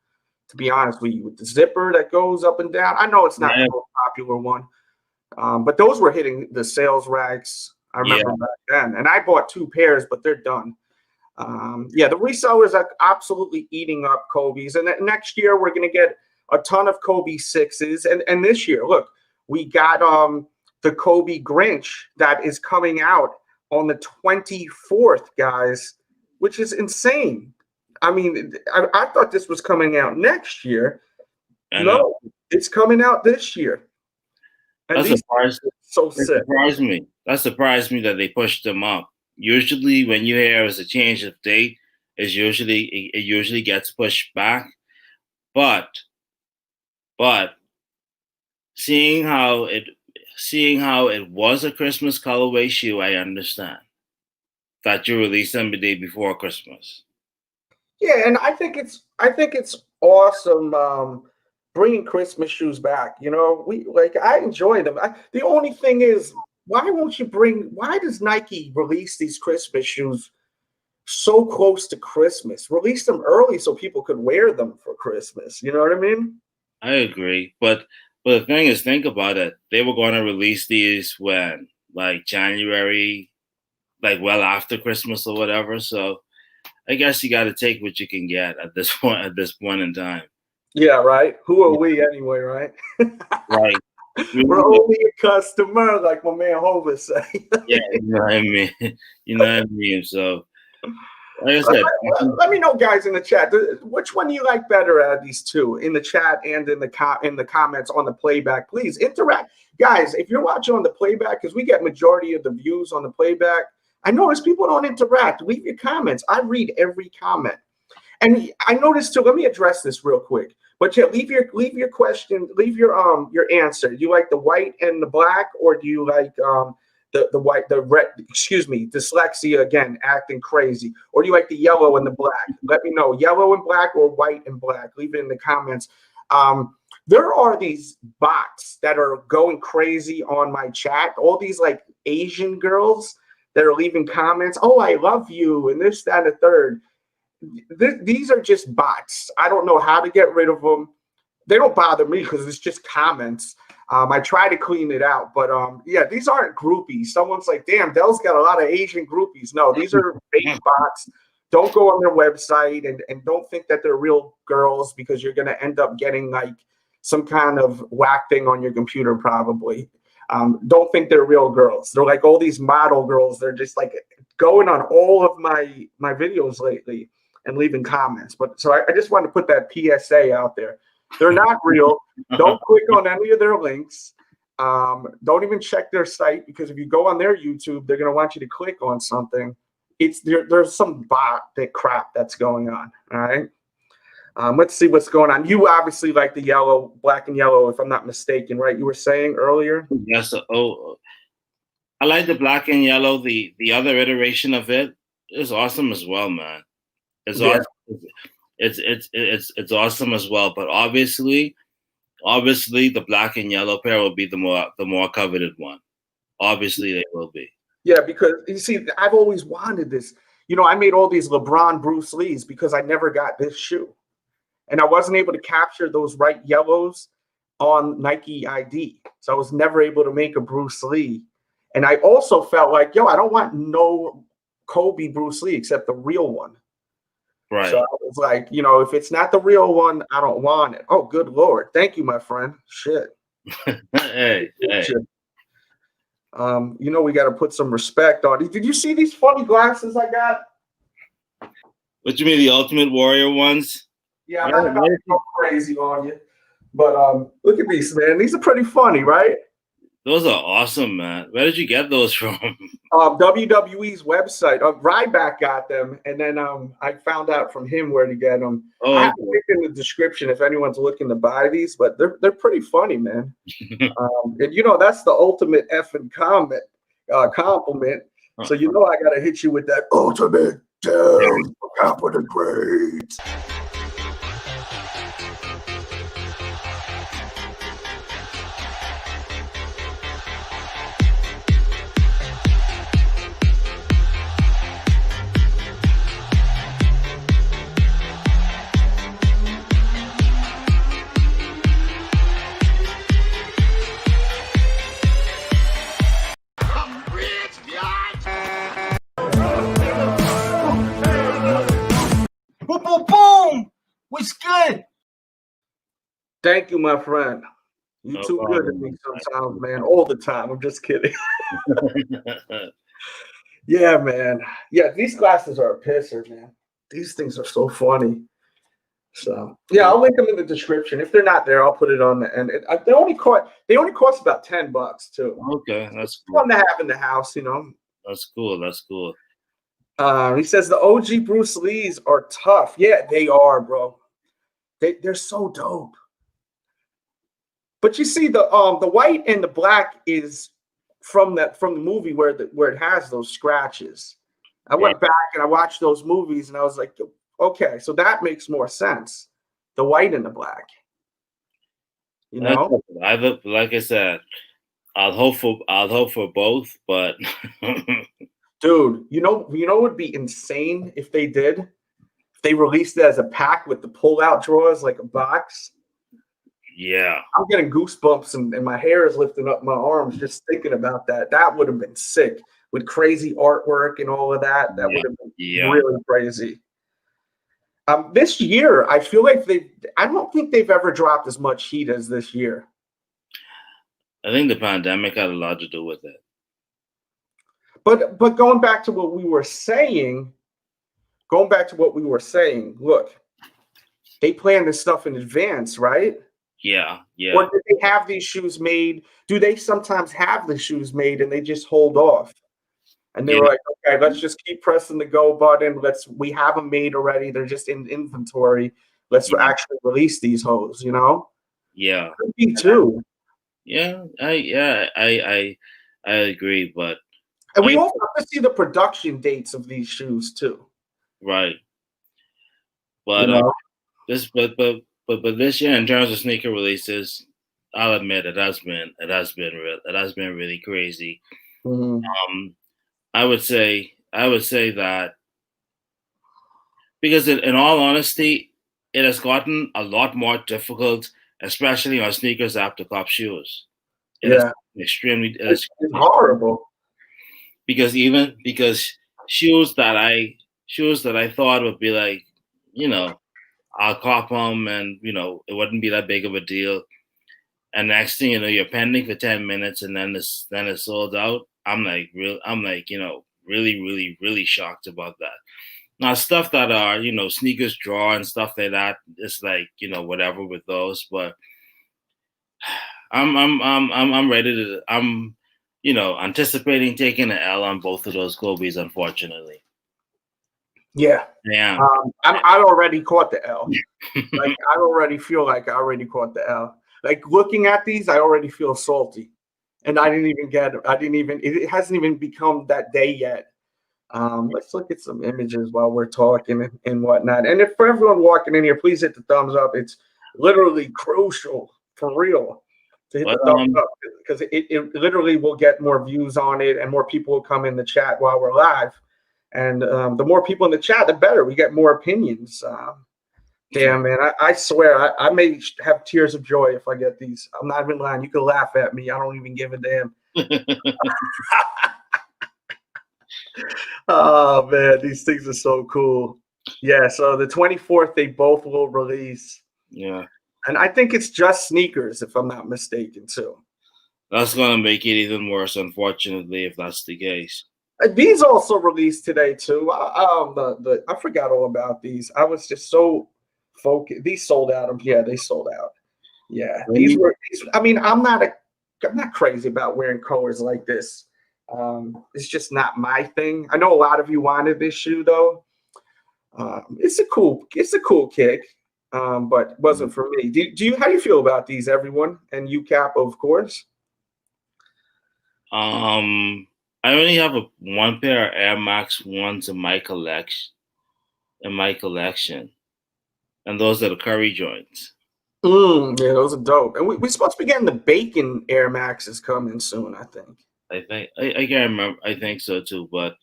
to be honest with you. With the zipper that goes up and down. I know it's not the most popular one, but those were hitting the sales racks. I remember back then, and I bought 2 pairs, but they're done. The resellers are absolutely eating up Kobe's, and next year we're going to get a ton of Kobe 6s, and this year, look, we got the Kobe Grinch that is coming out on the 24th, guys, which is insane. I mean, I thought this was coming out next year. No, it's coming out this year. That surprised me that they pushed them up. Usually when you hear it's a change of date, it usually gets pushed back. But seeing how it was a Christmas colorway shoe, I understand that you released them the day before Christmas. Yeah, and I think it's awesome bringing Christmas shoes back. I enjoy them. The only thing is, why does Nike release these Christmas shoes so close to Christmas? Release them early so people could wear them for Christmas. You know what I mean? I agree, but the thing is, think about it. They were going to release these when, like January, like well after Christmas or whatever. So I guess you got to take what you can get at this point in time. Yeah, right. Who are we anyway, right? Right. We're only a customer, like my man Hovis say. Yeah, you know what I mean. You know what I mean. So, like I said, let me know, guys, in the chat. Which one do you like better out of these two? In the chat and in the comments on the playback, please interact, guys. If you're watching on the playback, because we get majority of the views on the playback, I notice people don't interact. Leave your comments. I read every comment, and I noticed too. Let me address this real quick. But yeah, leave your question, leave your answer. Do you like the white and the black, or do you like the white, the red? Excuse me, dyslexia again, acting crazy. Or do you like the yellow and the black? Let me know, yellow and black or white and black. Leave it in the comments. There are these bots that are going crazy on my chat. All these like Asian girls that are leaving comments. Oh, I love you, and this, that, and the third. These are just bots. I don't know how to get rid of them. They don't bother me because it's just comments. I try to clean it out, but yeah, these aren't groupies. Someone's like, damn, Dell's got a lot of Asian groupies. No, these are fake bots don't go on their website and don't think that they're real girls, because you're going to end up getting like some kind of whack thing on your computer probably. Don't think they're real girls. They're like all these model girls. They're just like going on all of my videos lately and leaving comments. But so I just want to put that PSA out there. They're not real. Don't click on any of their links. Don't even check their site, because if you go on their YouTube, they're going to want you to click on something. There's some bot that crap that's going on. All right. Let's see what's going on. You obviously like the yellow, black and yellow, if I'm not mistaken, right? You were saying earlier. Yes. Oh, I like the black and yellow. The other iteration of it is awesome as well, man. It's awesome. It's awesome as well. But obviously, the black and yellow pair will be the more coveted one. Obviously, they will be. Yeah, because you see, I've always wanted this. You know, I made all these LeBron Bruce Lees because I never got this shoe. And I wasn't able to capture those right yellows on Nike ID. So I was never able to make a Bruce Lee. And I also felt like, yo, I don't want no Kobe Bruce Lee except the real one. Right. So I was like, you know, if it's not the real one, I don't want it. Oh, good Lord. Thank you, my friend. Shit. Hey. You know, we got to put some respect on it. Did you see these funny glasses I got? What you mean, the Ultimate Warrior ones? Yeah, I'm not about to go crazy on you. But look at these, man. These are pretty funny, right? Those are awesome, man. Where did you get those from? WWE's website. Ryback got them, and then I found out from him where to get them. Oh, I have a link in the description if anyone's looking to buy these, but they're pretty funny, man. And you know, that's the ultimate effing compliment. So you know I gotta hit you with that ultimate down for capital grades. Boom, boom, boom. What's good? Thank you, my friend. You too good to me sometimes, man. All the time. I'm just kidding. Yeah, man. Yeah, these glasses are a pisser, man. These things are so funny. So yeah, I'll link them in the description. If they're not there, I'll put it on the end. They only cost about $10 too. Okay, that's cool. Fun to have in the house, you know. That's cool. That's cool. He says the OG Bruce Lees are tough. Yeah, they are, bro. They're so dope. But you see, the white and the black is from the movie where it has those scratches. I went back and I watched those movies and I was like, okay, so that makes more sense. The white and the black. You know? Like I said, I'll hope for both, but dude, you know what would be insane if they did? If they released it as a pack with the pull-out drawers like a box. Yeah. I'm getting goosebumps and my hair is lifting up my arms just thinking about that. That would have been sick with crazy artwork and all of that. That would have been really crazy. This year, I feel like I don't think they've ever dropped as much heat as this year. I think the pandemic had a lot to do with it. But going back to what we were saying, look, they plan this stuff in advance, right? Yeah. Or did they have these shoes made? Do they sometimes have the shoes made and they just hold off? And they were like, okay, let's just keep pressing the go button. We have them made already. They're just in inventory. Let's actually release these hoes, you know? Yeah. Could be too. Yeah, I agree, but we also have to see the production dates of these shoes too. Right. But this year, in terms of sneaker releases, I'll admit it has been really crazy. Mm-hmm. I would say that because in all honesty, it has gotten a lot more difficult, especially on sneakers after cop shoes. It's horrible. Because shoes that I shoes that I thought would be like, you know, I'll cop them and, you know, it wouldn't be that big of a deal. And next thing you know, you're pending for 10 minutes and then it's sold out. I'm like, you know, really, really, really shocked about that. Now stuff that are, you know, sneakers draw and stuff like that, it's like, you know, whatever with those. But I'm ready to you know, anticipating taking an L on both of those Kobe's, unfortunately. Yeah. Yeah. I already caught the L. Like I already feel like I already caught the L. Like looking at these, I already feel salty. And I didn't even get it. It hasn't even become that day yet. Let's look at some images while we're talking and whatnot. And if for everyone walking in here, please hit the thumbs up. It's literally crucial for real to hit the thumbs up because it literally will get more views on it and more people will come in the chat while we're live. And the more people in the chat, the better. We get more opinions. Damn, man, I swear I may have tears of joy if I get these. I'm not even lying. You can laugh at me. I don't even give a damn. Oh, man, these things are so cool. Yeah, so the 24th, they both will release. Yeah. And I think it's just sneakers, if I'm not mistaken, too. That's going to make it even worse, unfortunately, if that's the case. These also released today, too. I forgot all about these. I was just so focused. These sold out. Yeah, they sold out. Yeah, these were. I mean, I'm not crazy about wearing colors like this. It's just not my thing. I know a lot of you wanted this shoe though. It's a cool kick, but wasn't for me. How do you feel about these, everyone? And UCAP, of course. I only have one pair of Air Max 1s in my collection. And those are the Curry joints. Yeah, those are dope. And we're supposed to be getting the Bacon Air Maxes coming soon, I think. I can't remember. I think so too. But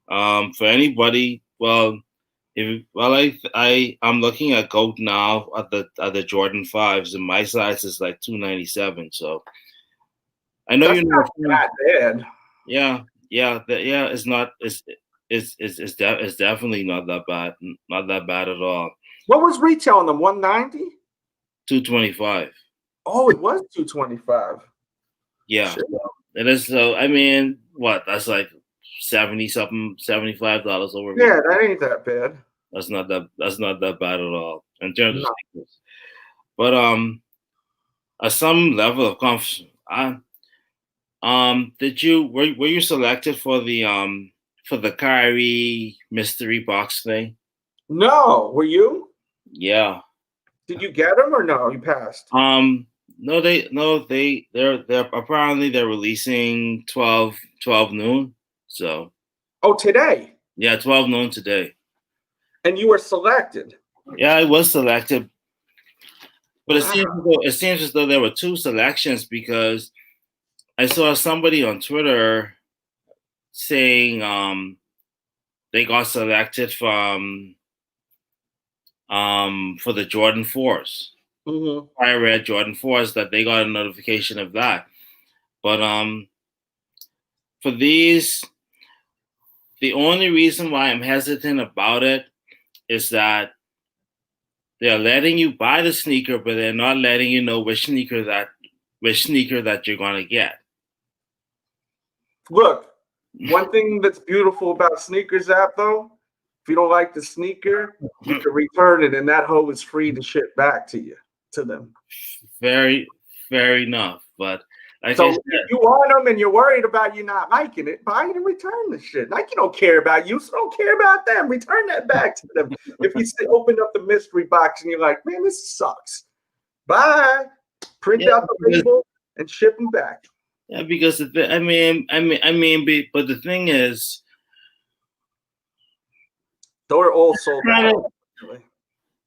for anybody, I'm looking at GOAT now at the Jordan 5s, and my size is like 297. So I know you're not that bad. Yeah. It's not. It's definitely not that bad. Not that bad at all. What was retail on them? 190? 225. Oh, it was 225. Yeah, sure. It is. So I mean, what? That's like $75 over. Yeah, that ain't that bad. That's not that bad at all in terms of sneakers. But at some level of confidence, were you selected for the Kyrie mystery box thing? No, were you? Yeah. Did you get them or no? You passed. No, they're apparently they're releasing 12 noon. So. Oh, today. Yeah, 12 noon today. And you were selected. Yeah, I was selected, but it seems as though there were two selections because I saw somebody on Twitter saying they got selected for the Jordan 4s. I read Jordan 4s that they got a notification of that. But for these, the only reason why I'm hesitant about it is that they're letting you buy the sneaker, but they're not letting you know which sneaker that you're gonna get. Look, one thing that's beautiful about Sneakers app though, if you don't like the sneaker, you can return it and that hoe is free to ship back to them. Very, fair enough. But like so if you want them and you're worried about you not liking it, buy it and return the shit. Nike don't care about you, so don't care about them. Return that back to them. If you open up the mystery box and you're like, man, this sucks. Bye. Print out the label and ship them back. Yeah, because but the thing is, they're all sold out.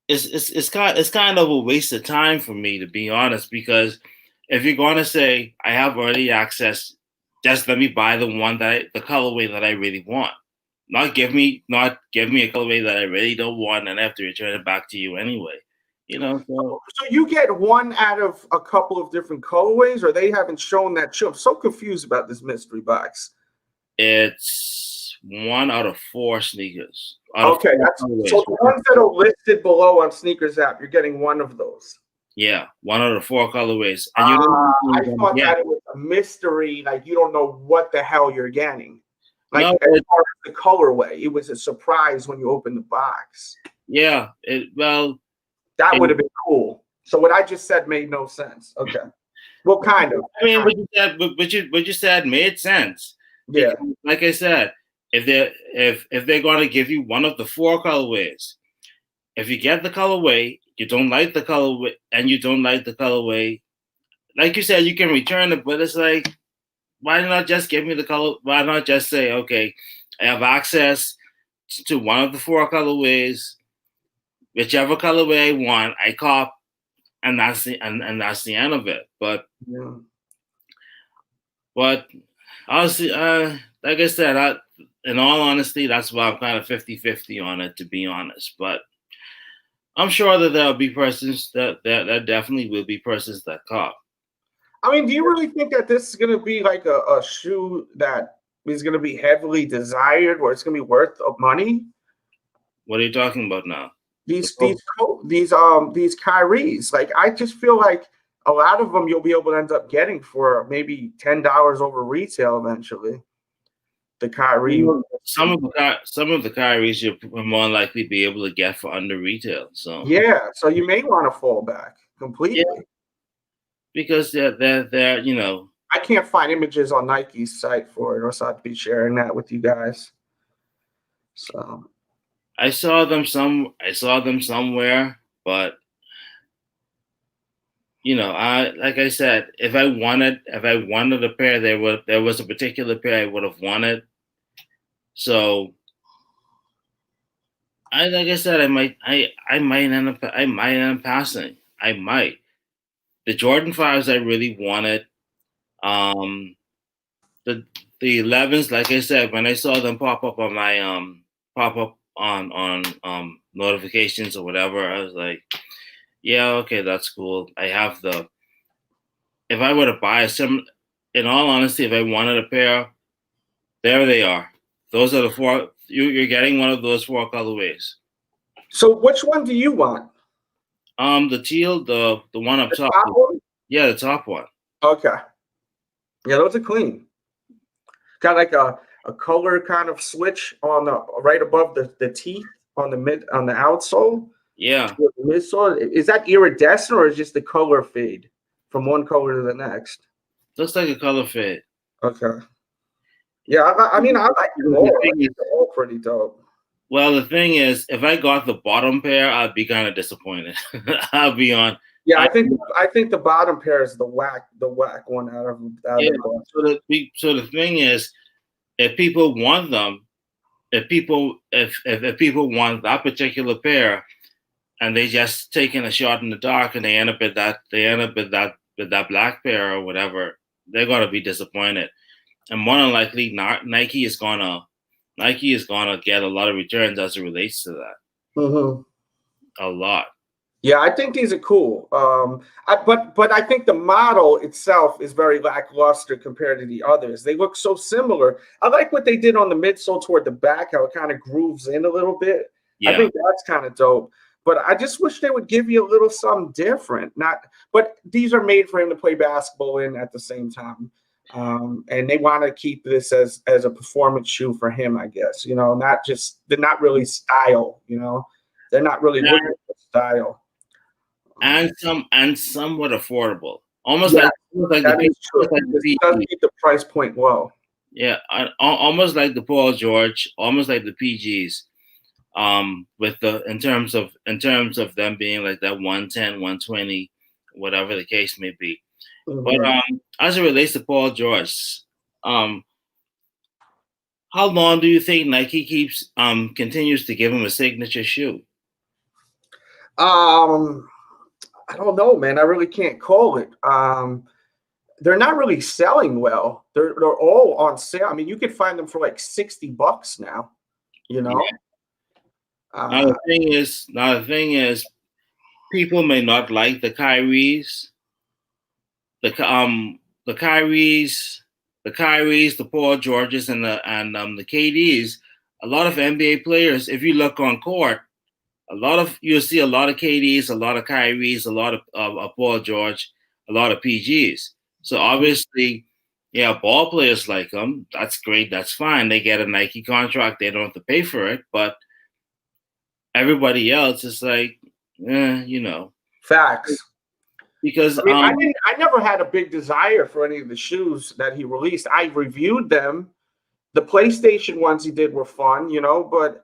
It's kind of a waste of time for me, to be honest, because if you're going to say I have early access, just let me buy the colorway that I really want. Not give me a colorway that I really don't want and I have to return it back to you anyway. You know, so you get one out of a couple of different colorways, or they haven't shown that shoe. I'm so confused about this mystery box. It's 1 out of 4 sneakers. Okay, so the ones that are listed below on Sneakers app, you're getting one of those. Yeah, 1 out of 4 colorways. And I thought that it was a mystery, like you don't know what the hell you're getting. Like no, as far as the colorway, it was a surprise when you open the box. Yeah, that would have been cool. So what I just said made no sense. Okay, well, kind of. I mean, what you said made sense. Yeah, because, like I said, if they're going to give you one of the 4 colorways, if you get the colorway, you don't like the colorway, and you don't like the colorway, like you said, you can return it. But it's like, why not just give me the color? Why not just say, okay, I have access to one of the 4 colorways, whichever colorway I want, I cop, and that's the end of it. But honestly, like I said, in all honesty, that's why I'm kind of 50-50 on it, to be honest. But I'm sure that there'll be persons that definitely will be persons that cop. I mean, do you really think that this is going to be like a shoe that is going to be heavily desired, or it's going to be worth of money? What are you talking about now? These Kyries. Like, I just feel like a lot of them you'll be able to end up getting for maybe $10 over retail eventually. The Kyrie. Some of the Kyries you'll more likely be able to get for under retail. So yeah, so you may want to fall back completely. Yeah. Because they're you know. I can't find images on Nike's site for it, or so I'd be sharing that with you guys. So I saw them somewhere, but you know, like I said, if I wanted a pair, there was a particular pair I would have wanted. So like I said, I might end up passing. I might. The Jordan 5s I really wanted. The 11s, like I said, when I saw them pop up on my on notifications or whatever, I was like, yeah, okay, that's cool. I have if I were to buy in all honesty, if I wanted a pair, there they are. Those are the 4. You're getting one of those 4 colorways. So which one do you want? The teal, the one up top. One? Yeah, the top one. Okay. Yeah, those are clean. Got like a color kind of switch on the right above the teeth on the outsole. Yeah. The midsole. Is that iridescent, or is just the color fade from one color to the next? Looks like a color fade. Okay. Yeah, I mean, I like them all. They're all pretty dope. Well, the thing is, if I got the bottom pair, I'd be kind of disappointed. I'll be on. Yeah, I think the bottom pair is the whack one out of the bunch. So the thing is, if people want them, if people want that particular pair, and they just taking a shot in the dark, and they end up with that black pair or whatever, they're gonna be disappointed. And more than likely, Nike is gonna get a lot of returns as it relates to that. Mm-hmm. A lot. Yeah, I think these are cool. But I think the model itself is very lackluster compared to the others. They look so similar. I like what they did on the midsole toward the back, how it kind of grooves in a little bit. Yeah. I think that's kind of dope. But I just wish they would give you a little something different. But these are made for him to play basketball in at the same time. And they want to keep this as a performance shoe for him, I guess. You know, they're not really style, you know. They're not really looking for style. And somewhat affordable. Almost like that is true. It does keep the price point low. Yeah, almost like the Paul George, almost like the PGs. With in terms of them being like that 110, 120, whatever the case may be. Mm-hmm. But as it relates to Paul George, how long do you think Nike continues to give him a signature shoe? I don't know, man. I really can't call it. They're not really selling well. They're all on sale. I mean, you could find them for like $60 now. You know. Yeah. Now the thing is, people may not like the Kyries. The Kyries the Kyries, the Paul Georges, and the KDs, a lot of NBA players, if you look on court, you'll see a lot of KDs, a lot of Kyries, a lot of Paul George, a lot of PGs. So obviously, yeah, ball players like them. That's great. That's fine. They get a Nike contract. They don't have to pay for it. But everybody else is like, you know. Facts. Because I mean, I never had a big desire for any of the shoes that he released. I reviewed them. The PlayStation ones he did were fun, you know, but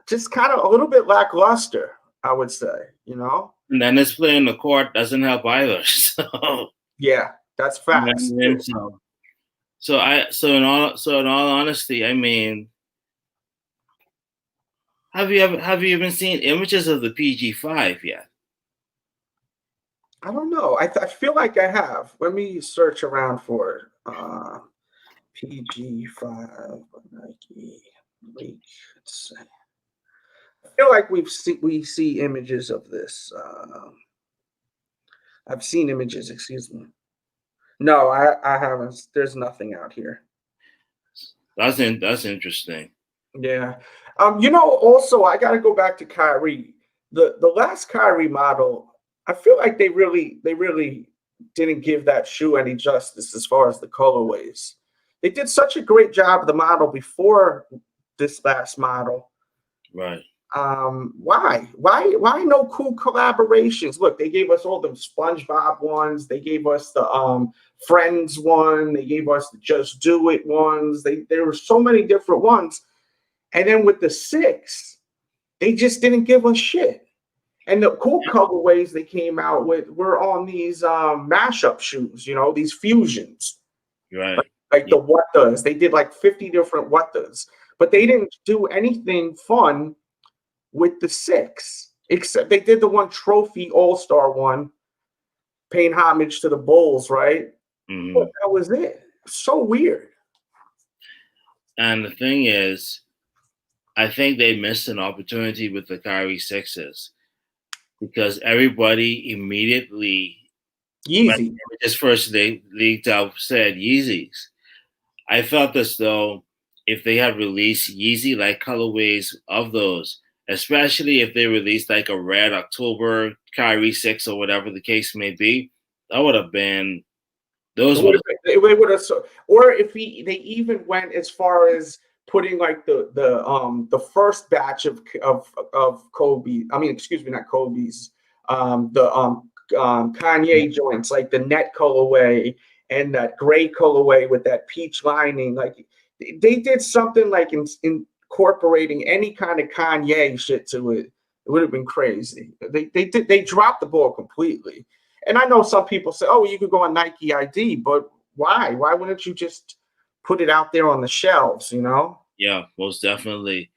just kind of a little bit lackluster, I would say, you know. And then his play in the court doesn't help either. So yeah, that's facts. So in all honesty, I mean, have you even seen images of the PG5 yet? I don't know. I feel like I have. Let me search around for it. PG5 Nike leak. Let's see. I feel like we see images of this. I've seen images. Excuse me. No, I haven't. There's nothing out here. That's interesting. Yeah. You know, also I got to go back to Kyrie. The last Kyrie model, I feel like they really didn't give that shoe any justice as far as the colorways. They did such a great job of the model before this last model. Right. Why no cool collaborations? Look, they gave us all them SpongeBob ones. They gave us the Friends one. They gave us the Just Do It ones. There were so many different ones. And then with the 6, they just didn't give us shit. And the cool colorways they came out with were on these mashup shoes, you know, these fusions. Right. Like the what does. They did like 50 different what does. But they didn't do anything fun with the 6, except they did the one trophy all-star one, paying homage to the Bulls, right? Mm-hmm. But that was it. So weird. And the thing is, I think they missed an opportunity with the Kyrie 6s because everybody immediately Yeezy. Just first they leaked out said Yeezys. I felt as though if they had released Yeezy-like colorways of those, especially if they released like a red October Kyrie 6 or whatever the case may be, that would have been those. It would have, or if they even went as far as putting like the first batch of Kobe. I mean, excuse me, not Kobe's. Kanye joints, like the net colorway and that gray colorway with that peach lining. Like they did something like incorporating any kind of Kanye shit to it. It would have been crazy. They dropped the ball completely. And I know some people say, "Oh, you could go on Nike ID," but why? Why wouldn't you just put it out there on the shelves? You know? Yeah, most definitely.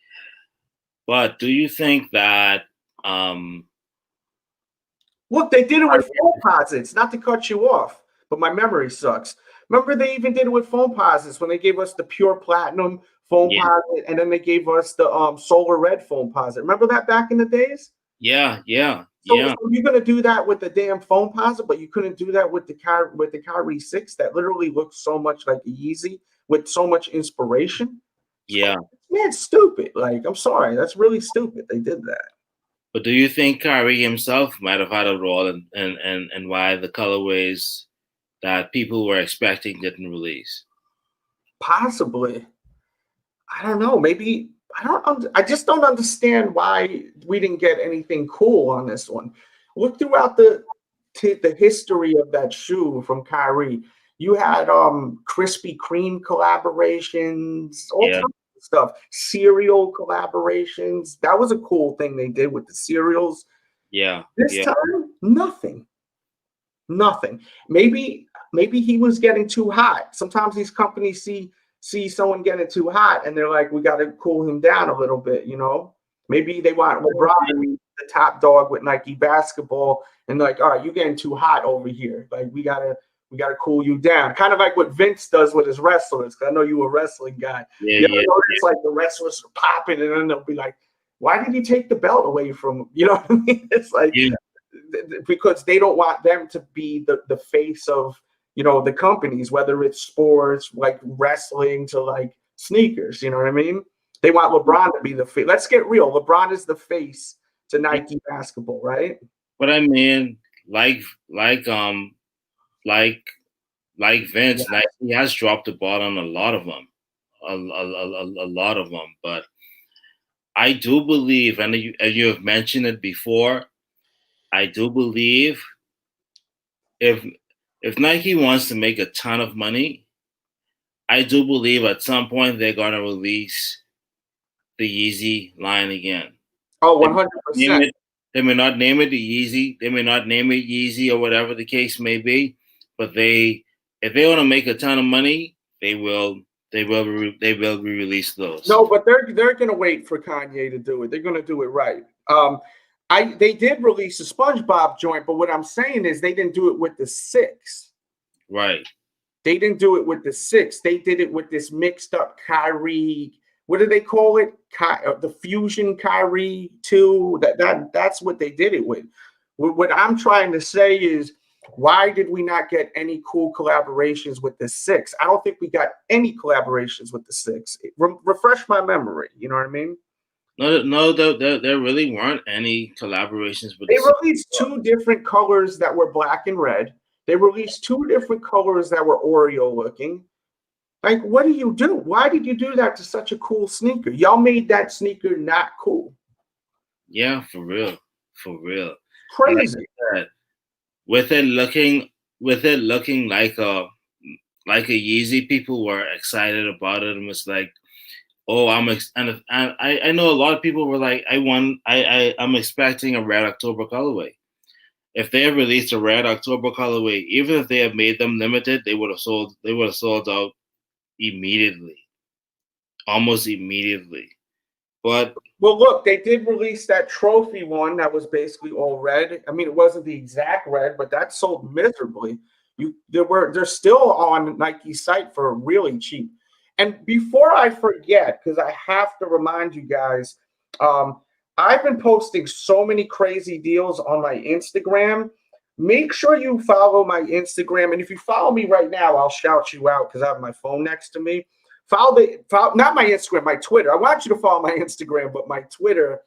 But do you think that? Look, they did it with phone posits. Not to cut you off, but my memory sucks. Remember, they even did it with phone posits when they gave us the pure platinum phone posit, and then they gave us the solar red phone posit. Remember that back in the days? Yeah. So you're gonna do that with the damn phone posit, but you couldn't do that with the Kyrie 6 that literally looks so much like a Yeezy with so much inspiration. Yeah, man, it's stupid. Like, I'm sorry, that's really stupid. They did that. But do you think Kyrie himself might have had a role in why the colorways that people were expecting didn't release? Possibly. I don't know. Maybe I just don't understand why we didn't get anything cool on this one. Look throughout the history of that shoe from Kyrie. You had Krispy Kreme collaborations, all kinds of stuff, cereal collaborations. That was a cool thing they did with the cereals. Yeah. This time, nothing. Maybe he was getting too hot. Sometimes these companies see someone getting too hot and they're like, we got to cool him down a little bit, you know? Maybe they want LeBron to be the top dog with Nike basketball and like, all right, you're getting too hot over here. Like we gotta cool you down. Kind of like what Vince does with his wrestlers. Cause I know you're a wrestling guy. It's like the wrestlers are popping and then they'll be like, why did he take the belt away from him? You know what I mean? It's like because they don't want them to be the face of you know, the companies, whether it's sports, like wrestling to like sneakers, you know what I mean? They want LeBron to be the face. Let's get real. LeBron is the face to Nike basketball, right? But I mean, like um like Vince, Yeah. Nike has dropped the ball on a lot of them, a lot of them. But I do believe, and you have mentioned it before, I do believe if Nike wants to make a ton of money, I do believe at some point they're gonna release the Yeezy line again. Oh, Name 100%. it. They may not name it the Yeezy. They may not name it Yeezy or whatever the case may be. But if they want to make a ton of money, they will. They will re-release those. No, but they're gonna wait for Kanye to do it. They're gonna do it right. They did release a SpongeBob joint, but what I'm saying is they didn't do it with the 6. Right. They didn't do it with the 6. They did it with this mixed up Kyrie. What do they call it? The Fusion Kyrie 2. That's what they did it with. What I'm trying to say is, why did we not get any cool collaborations with the 6? I don't think we got any collaborations with the 6. Refresh my memory. You know what I mean? No, there really weren't any collaborations with. They released 2 different colors that were black and red. They released 2 different colors that were Oreo looking. Like, what do you do? Why did you do that to such a cool sneaker? Y'all made that sneaker not cool. Yeah, for real. Crazy. Like I said, with it looking like a Yeezy, people were excited about it and was like, oh, and I know a lot of people were like, I'm expecting a red October colorway. If they had released a red October colorway, even if they had made them limited, they would have sold out immediately, almost immediately. But well, look, they did release that trophy one that was basically all red. I mean, it wasn't the exact red, but that sold miserably. They're still on Nike's site for really cheap. And before I forget, because I have to remind you guys, I've been posting so many crazy deals on my Instagram. Make sure you follow my Instagram. And if you follow me right now, I'll shout you out because I have my phone next to me. Follow not my Instagram, my Twitter. I want you to follow my Instagram, but my Twitter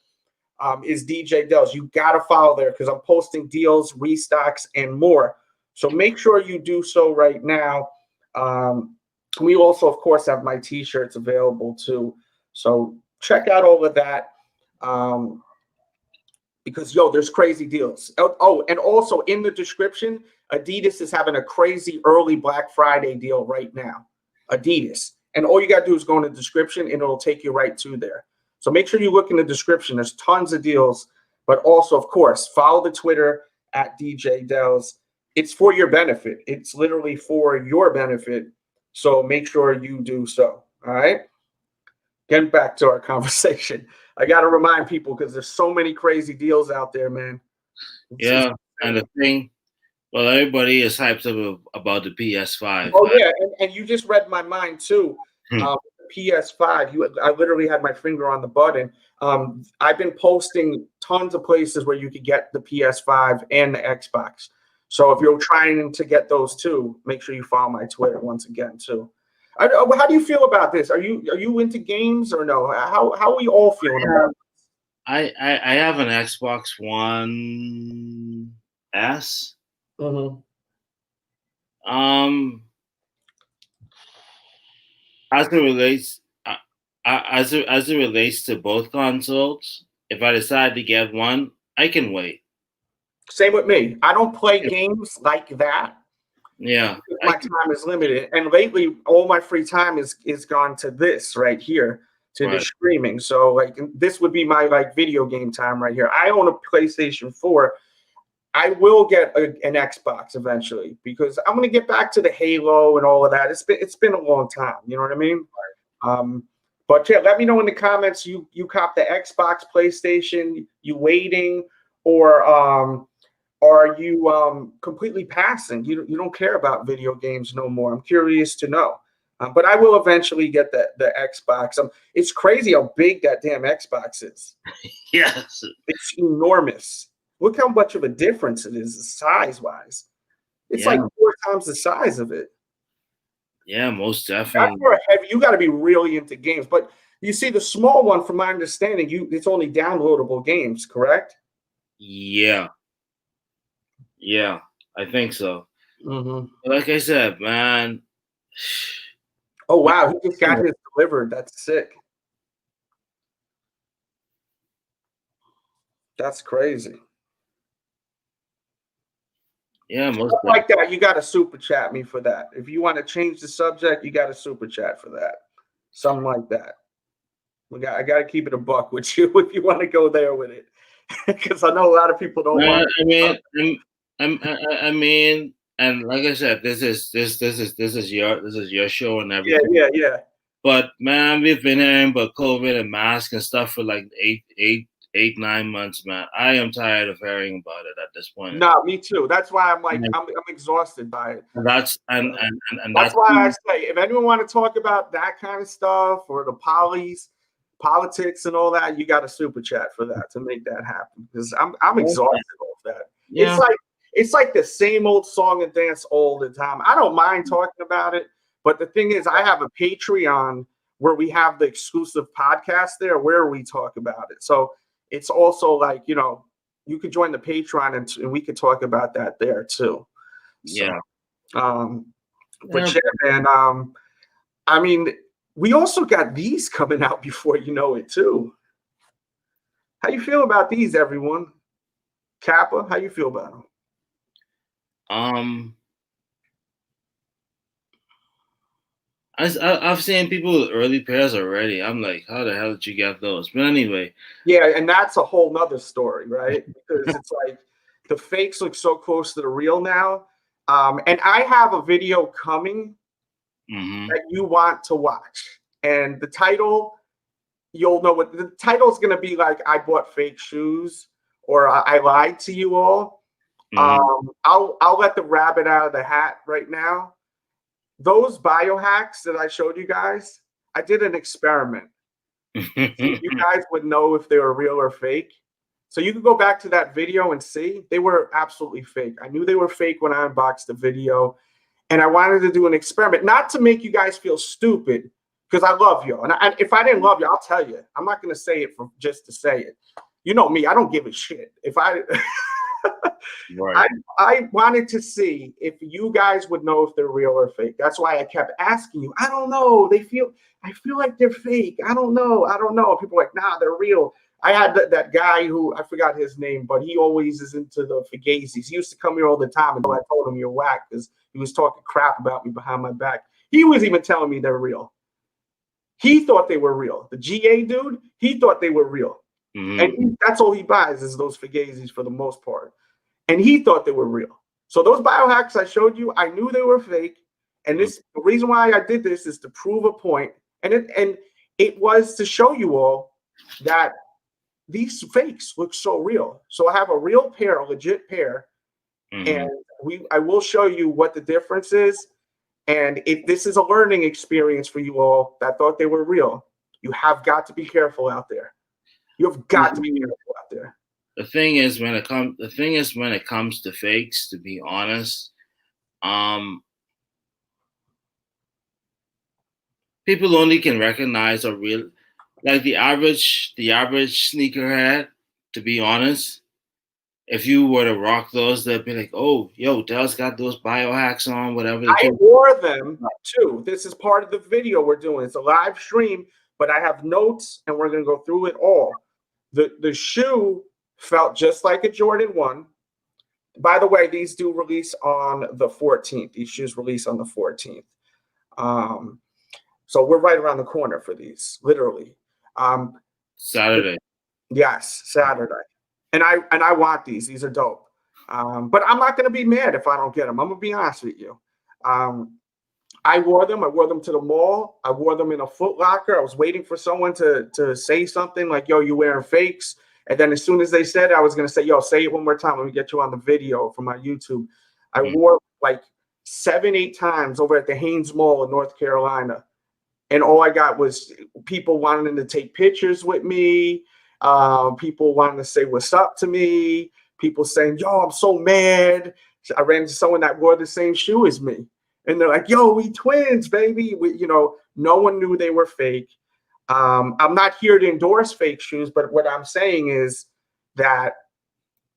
is DJDELZ. You got to follow there because I'm posting deals, restocks, and more. So make sure you do so right now. We also, of course, have my T-shirts available too. So check out all of that. Because, there's crazy deals. Oh, and also in the description, Adidas is having a crazy early Black Friday deal right now. Adidas. And all you got to do is go in the description, and it'll take you right to there. So make sure you look in the description. There's tons of deals. But also, of course, follow the Twitter at DJDELZ. It's for your benefit. It's literally for your benefit. So make sure you do so. All right? Getting back to our conversation. I got to remind people because there's so many crazy deals out there, man. Yeah, and the thing, well, everybody is hyped up about the PS5. Oh, yeah, and you just read my mind, too. PS5, I literally had my finger on the button. I've been posting tons of places where you could get the PS5 and the Xbox. So if you're trying to get those too, make sure you follow my Twitter once again, too. How do you feel about this? Are you into games or no? How are we all feeling about it? I have an Xbox One S. Mm-hmm. As it relates to both consoles, if I decide to get one, I can wait. Same with me. I don't play games like that. Yeah, my time is limited, and lately all my free time is gone to this right here, to the streaming. So like this would be my like video game time right here. I own a PlayStation 4. I will get an Xbox eventually because I'm gonna get back to the Halo and all of that. It's been a long time. You know what I mean? But yeah, let me know in the comments. You cop the Xbox, PlayStation. You waiting, or are you completely passing? You don't care about video games no more. I'm curious to know. But I will eventually get the Xbox. It's crazy how big that damn Xbox is. Yes. It's enormous. Look how much of a difference it is size-wise. It's like 4 times the size of it. Yeah, most That's definitely. for a heavy. You got to be really into games. But you see, the small one, from my understanding, it's only downloadable games, correct? Yeah, yeah, I think so. Mm-hmm. Like I said, man. Oh wow, he just got his delivered. That's sick. That's crazy. Yeah, most Stuff like that, you got to super chat me for that. If you want to change the subject, you got to super chat for that. Something like that. I got to keep it a buck with you if you want to go there with it, because I know a lot of people don't want. I mean, and like I said, this is your show and everything. Yeah. But man, we've been hearing about COVID and masks and stuff for like 9 months, man. I am tired of hearing about it at this point. No, me too. That's why I'm like, I'm exhausted by it. And that's why I say, if anyone want to talk about that kind of stuff or the politics and all that, you got to super chat for that to make that happen, because I'm exhausted off that. Yeah. It's like the same old song and dance all the time. I don't mind talking about it, but the thing is, I have a Patreon where we have the exclusive podcast there where we talk about it. So it's also like, you could join the Patreon and we could talk about that there too. Yeah. But yeah, man, I mean, we also got these coming out before you know it too. How you feel about these, everyone? Kappa, how you feel about them? I've seen people with early pairs already. I'm like, how the hell did you get those? But anyway. Yeah, and that's a whole nother story, right? Because it's like the fakes look so close to the real now. And I have a video coming that you want to watch. And the title, you'll know what the title is going to be, like, I bought fake shoes, or I lied to you all. I'll let the rabbit out of the hat right now. Those biohacks that I showed you guys, I did an experiment. So you guys would know if they were real or fake. So you can go back to that video and see. They were absolutely fake. I knew they were fake when I unboxed the video. And I wanted to do an experiment, not to make you guys feel stupid, because I love you. And if I didn't love you, I'll tell you. I'm not going to say it just to say it. You know me. I don't give a shit. Right. I wanted to see if you guys would know if they're real or fake. That's why I kept asking you. I don't know. I feel like they're fake. I don't know. People are like, nah, they're real. I had that guy who, I forgot his name, but he always is into the Fugazis. He used to come here all the time, and I told him you're whack because he was talking crap about me behind my back. He was even telling me they're real. He thought they were real. The GA dude, he thought they were real. And that's all he buys is those Fugazis for the most part. And he thought they were real. So those biohacks I showed you, I knew they were fake. And the reason why I did this is to prove a point. And it was to show you all that these fakes look so real. So I have a real pair, a legit pair. And I will show you what the difference is. And if this is a learning experience for you all that thought they were real, you have got to be careful out there. You've got to be careful out there. The thing is, when it comes to fakes, to be honest, people only can recognize a real, like the average sneakerhead. To be honest, if you were to rock those, they'd be like, "Oh, yo, Dell's got those biohacks on, whatever." I wore them too. This is part of the video we're doing. It's a live stream, but I have notes, and we're gonna go through it all. The shoe felt just like a Jordan 1. By the way, these do release on the 14th. These shoes release on the 14th. So we're right around the corner for these, literally. Saturday. Yes, Saturday. And I want these. These are dope. But I'm not going to be mad if I don't get them. I'm going to be honest with you. I wore them. I wore them to the mall. I wore them in a Foot Locker. I was waiting for someone to say something like, yo, you wearing fakes? And then as soon as they said it, I was going to say, yo, say it one more time. Let me get you on the video for my YouTube. I wore like 7-8 times over at the Haynes Mall in North Carolina. And all I got was people wanting to take pictures with me. People wanting to say what's up to me. People saying, yo, I'm so mad. I ran into someone that wore the same shoe as me, and they're like, "Yo, we twins, baby." No one knew they were fake. I'm not here to endorse fake shoes, but what I'm saying is that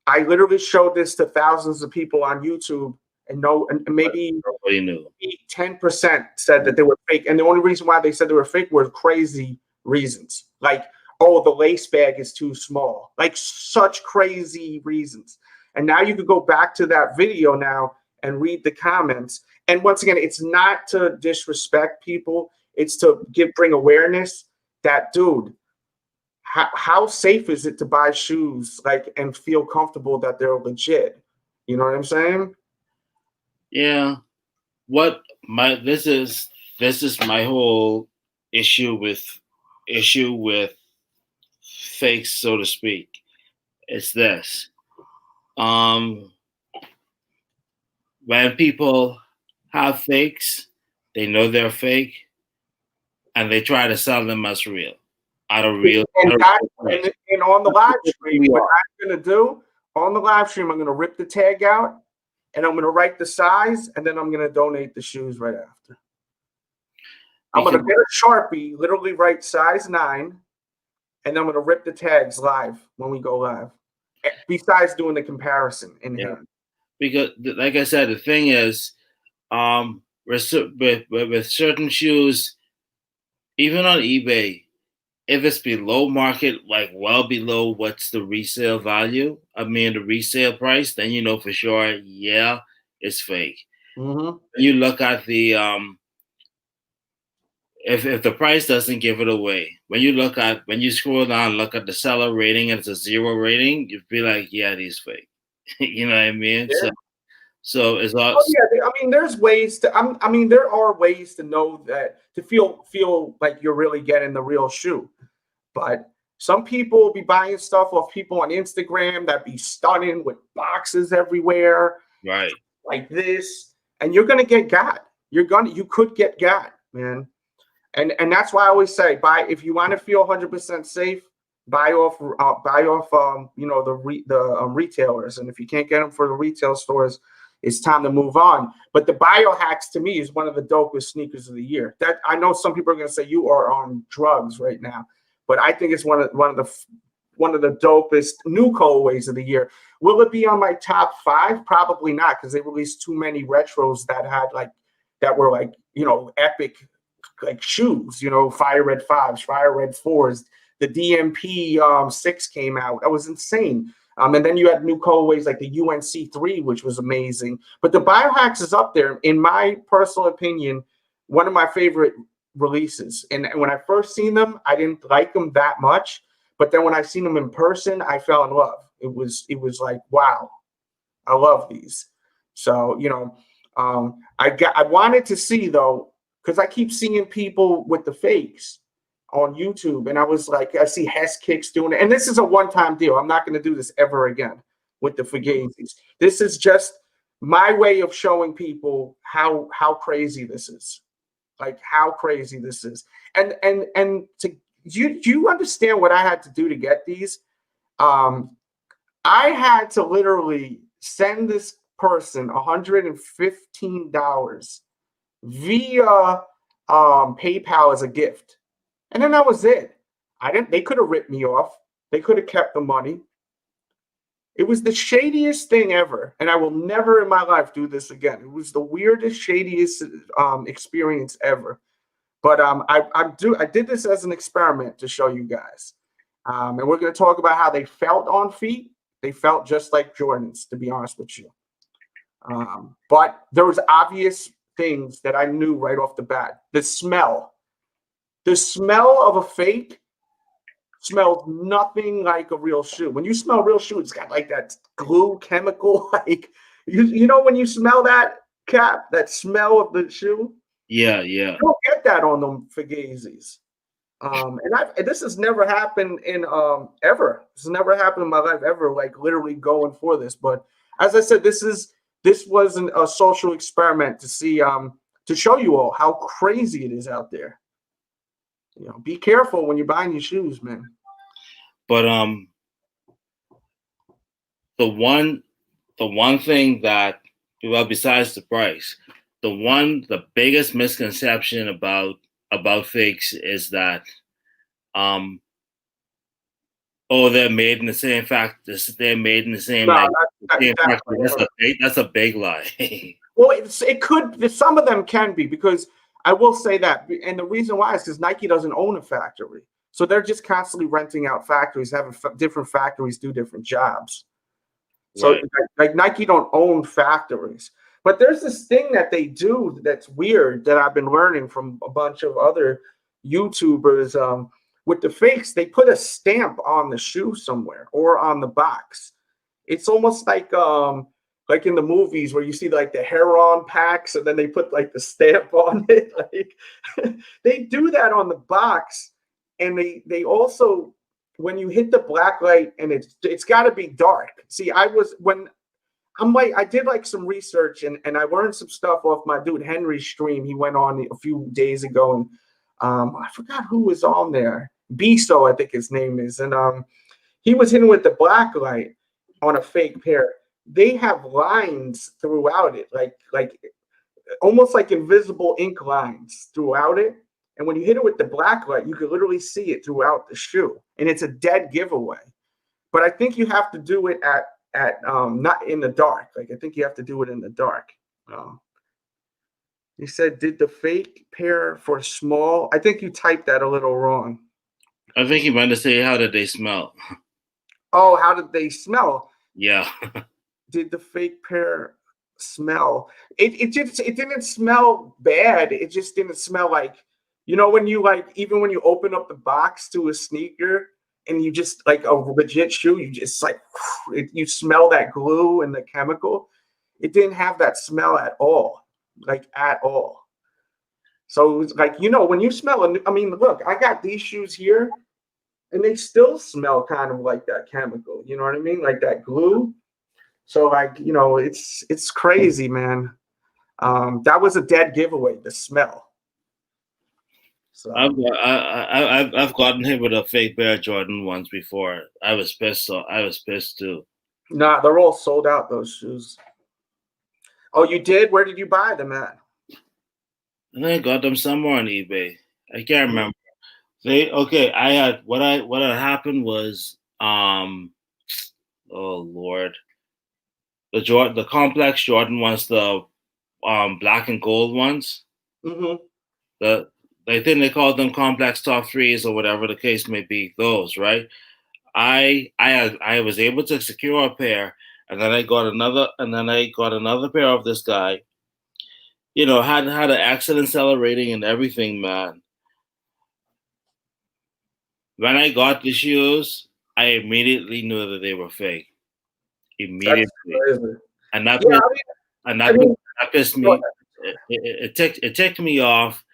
I literally showed this to thousands of people on YouTube, and maybe Nobody knew. 10% said that they were fake. And the only reason why they said they were fake were crazy reasons. Like, oh, the lace bag is too small. Like, such crazy reasons. And now you could go back to that video now and read the comments. And once again, it's not to disrespect people. It's to bring awareness that, dude, how safe is it to buy shoes and feel comfortable that they're legit? You know what I'm saying? Yeah. This is my whole issue with fakes, so to speak. It's this. When people have fakes, they know they're fake, and they try to sell them as real. And on the live stream, what I'm going to do on the live stream, I'm going to rip the tag out, and I'm going to write the size, and then I'm going to donate the shoes right after. I'm going to get a Sharpie, literally write size 9, and then I'm going to rip the tags live when we go live, besides doing the comparison in hand. Because, like I said, the thing is, with certain shoes, even on eBay, if it's below market, like well below what's the resale value, the resale price, then you know for sure, yeah, it's fake. Mm-hmm. You look at the if the price doesn't give it away, when you scroll down, look at the seller rating, and it's a 0 rating, you'd be like, yeah, these fake. You know what I mean? Yeah. So it's all. Oh yeah, there's ways to. There are ways to know that, to feel like you're really getting the real shoe. But some people will be buying stuff off people on Instagram that be stunning with boxes everywhere, right? Like this, and you're gonna get got. You could get got, man. And that's why I always say, if you want to feel 100% safe, buy off the retailers, and if you can't get them for the retail stores, it's time to move on. But the biohacks, to me, is one of the dopest sneakers of the year. That I know some people are going to say you are on drugs right now, but I think it's one of the dopest new colorways of the year. Will it be on my top 5? Probably not, because they released too many retros that were epic shoes. Fire Red 5s, Fire Red 4s. The DMP 6 came out. That was insane. And then you had new colorways like the UNC 3, which was amazing. But the Biohacks is up there, in my personal opinion, one of my favorite releases. And when I first seen them, I didn't like them that much. But then when I seen them in person, I fell in love. It was like, wow, I love these. So, I wanted to see, though, because I keep seeing people with the fakes on YouTube, and I was like, I see Hess Kicks doing it, and this is a one-time deal. I'm not going to do this ever again with the Fugazis. This is just my way of showing people how crazy this is, how crazy this is. And do you understand what I had to do to get these? I had to literally send this person $115 via PayPal as a gift. And then that was it. They could have ripped me off. They could have kept the money. It was the shadiest thing ever. And I will never in my life do this again. It was the weirdest, shadiest experience ever. But I did this as an experiment to show you guys. And we're going to talk about how they felt on feet. They felt just like Jordans, to be honest with you. But there was obvious things that I knew right off the bat. The smell of a fake smells nothing like a real shoe. When you smell a real shoe, it's got like that glue chemical, when you smell that, Cap, that smell of the shoe. Yeah. You don't get that on them Fugazis. And this has never happened in ever. This has never happened in my life ever, literally going for this. But as I said, this wasn't a social experiment to see to show you all how crazy it is out there. Be careful when you're buying your shoes, man. But the one thing that well, besides the price, the biggest misconception about fakes is that um oh, they're made in the same they're made in the same No, like that, same that, factory. That's a big lie. well, it could. Some of them can be, because I will say that, and the reason why is because Nike doesn't own a factory, so they're just constantly renting out factories, having different factories do different jobs. So Right. like Nike don't own factories. But there's this thing that they do that's weird that I've been learning from a bunch of other YouTubers. With the fakes, they put a stamp on the shoe somewhere or on the box. It's almost like in the movies where you see like the heron packs and then they put like the stamp on it. Like they do that on the box, and they also, when you hit the black light, and it's got to be dark. See, I did like some research, and I learned some stuff off my dude Henry's stream. He went on a few days ago, and I forgot who was on there. Biso, I think his name is, and he was hitting with the black light on a fake pair. They have lines throughout it, like almost like invisible ink lines throughout it. And when you hit it with the black light, you can literally see it throughout the shoe, and it's a dead giveaway. But I think you have to do it at not in the dark. Like I think you have to do it in the dark. You said, did the fake pair for small? I think you typed that a little wrong. I think you meant to say how did they smell? Oh, how did they smell? Yeah. Did the fake pair smell? It didn't smell bad. It just didn't smell like, when you like, even when you open up the box to a sneaker and you just like a legit shoe, you just like you smell that glue and the chemical. It didn't have that smell at all, like at all. So it was like, when you smell I mean, look, I got these shoes here and they still smell kind of like that chemical. You know what I mean? Like that glue. So like, it's crazy, man. That was a dead giveaway, the smell. So I've gotten hit with a fake pair of Jordan once before. I was pissed. So I was pissed too. nah, they're all sold out, those shoes. Oh, you did? Where did you buy them at? And I got them somewhere on eBay. I can't remember. I had what had happened was oh Lord, the complex Jordan ones, the black and gold ones. Mm-hmm. The I think they called them complex top threes or whatever the case may be. Those, right? I was able to secure a pair, and then I got another pair of this guy. Had an excellent seller rating and everything, man. When I got the shoes, I immediately knew that they were fake. That's Immediately, crazy. and that Yeah, pissed, and I mean, that pissed go me. ahead. It ticked me off.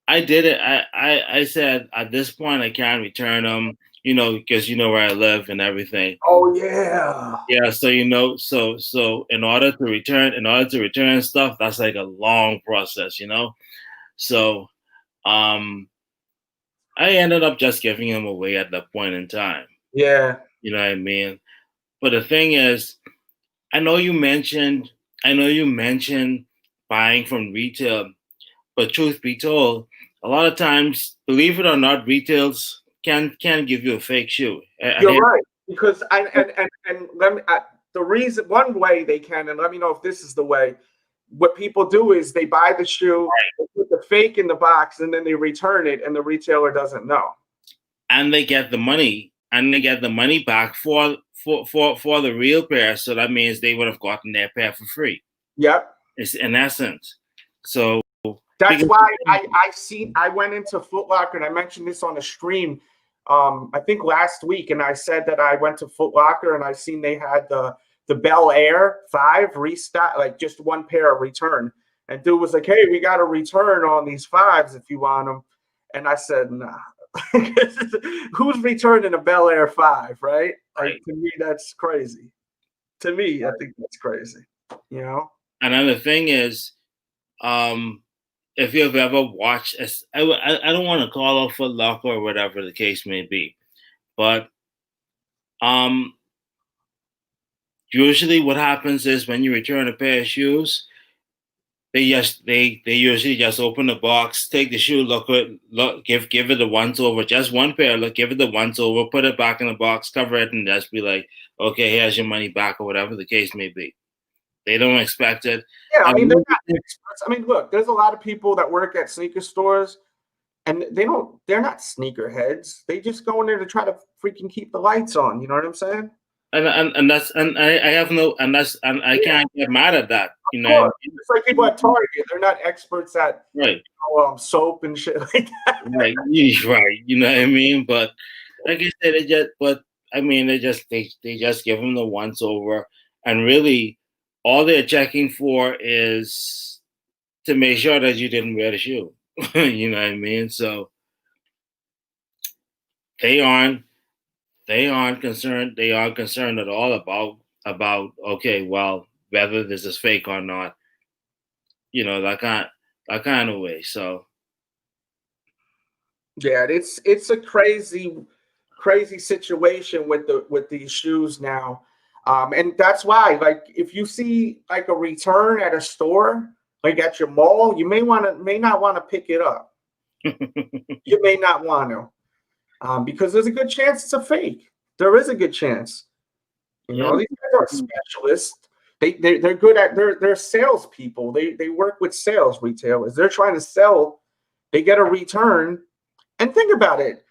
I did it. I said at this point I can't return them. Because you know where I live and everything. Oh yeah. Yeah, so so in order to return stuff, that's like a long process. So um I ended up just giving them away at that point in time. Yeah. You know what I mean? But the thing is, I know you mentioned I know you mentioned buying from retail, but truth be told, a lot of times, believe it or not, retails can give you a fake shoe. You're right, because and let me the reason one way they can, and let me know if this is the way. What people do is they buy the shoe, they put the fake in the box, and then they return it, and the retailer doesn't know. And they get the money, back for the real pair. So that means they would have gotten their pair for free. Yep. It's in essence. So that's why I went into Foot Locker, and I mentioned this on a stream, I think last week, and I said that I went to Foot Locker and I seen they had the Bel Air 5 restock, like just one pair of return. And dude was like, "Hey, we got a return on these 5s if you want them." And I said, "Nah." Who's returning a Bel Air 5, right? Like, to me, that's crazy. To me, I think that's crazy. Another thing is, if you've ever watched, I don't want to call it Foot Locker or whatever the case may be, but usually what happens is when you return a pair of shoes, they usually just open the box, take the shoe, give it a once over, just one pair, give it the once over, put it back in the box, cover it, and just be like, okay, here's your money back, or whatever the case may be. They don't expect it. Yeah, I mean, And they're not experts. I mean, look, there's a lot of people that work at sneaker stores, and they're not sneakerheads. They just go in there to try to freaking keep the lights on. You know what I'm saying? I can't get mad at that. You Of know, course. It's like people at Target. They're not experts at right, soap and shit like that. right, right. You know what I mean? But like I said, they just give them the once over, and really, all they're checking for is to make sure that you didn't wear the shoe. You know what I mean? So they aren't concerned. They aren't concerned at all about okay, well, whether this is fake or not. You know, that kind of way. So Yeah, it's a crazy situation with these shoes now. And that's why, like, if you see like a return at a store, like at your mall, you may not want to pick it up. You may not want to, because there's a good chance it's a fake. There is a good chance. You know, these guys are specialists. They're good at they're salespeople. They work with sales retailers. They're trying to sell. They get a return, and think about it.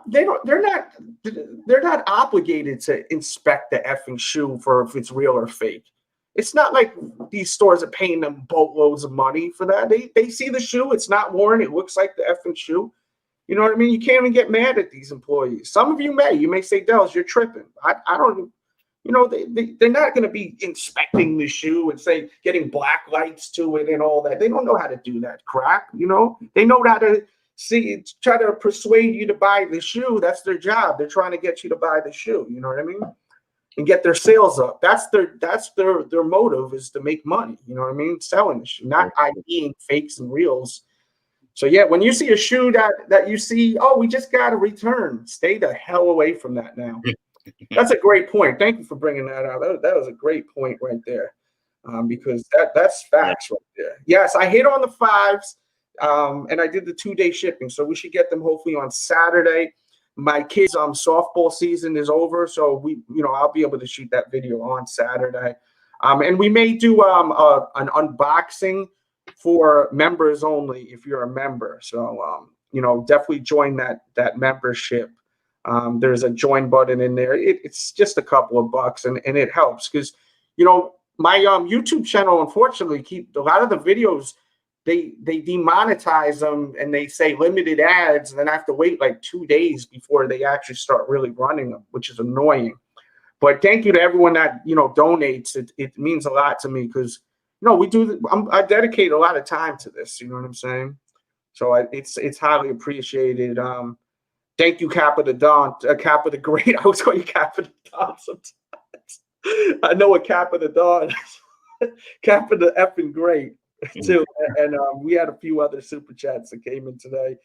They're not obligated to inspect the effing shoe for if it's real or fake. It's not like these stores are paying them boatloads of money for that. They see the shoe, it's not worn, it looks like the effing shoe. You know what I mean? You can't even get mad at these employees. Some of you may say, Delz, you're tripping. I don't, you know, they're not going to be inspecting the shoe and say getting black lights to it and all that. They don't know how to do that crap. You know, they know how to try to persuade you to buy the shoe. That's their job. They're trying to get you to buy the shoe. You know what I mean? And get their sales up. That's their motive, is to make money. You know what I mean? Selling the shoe, not IDing fakes and reals. So yeah, when you see a shoe that you see, oh, we just got a return, stay the hell away from that now. That's a great point. Thank you for bringing that out. That was a great point right there, because that's facts right there. Yes, I hit on the 5s, and I did the 2-day shipping, so we should get them hopefully on Saturday. My kids' softball season is over, so I'll be able to shoot that video on Saturday, and we may do an unboxing for members only if you're a member. So definitely join that membership. There's a join button in there. It's just a couple of bucks, and it helps because my YouTube channel, unfortunately, a lot of the videos, they demonetize them and they say limited ads, and then I have to wait like 2 days before they actually start really running them, which is annoying. But thank you to everyone that donates. It means a lot to me because I dedicate a lot of time to this. You know what I'm saying? So it's highly appreciated. Thank you, Kappa the Don, Kappa the Great. I always call you Kappa the Don sometimes. I know what Kappa the Don is. Kappa the effing Great, too. And we had a few other super chats that came in today.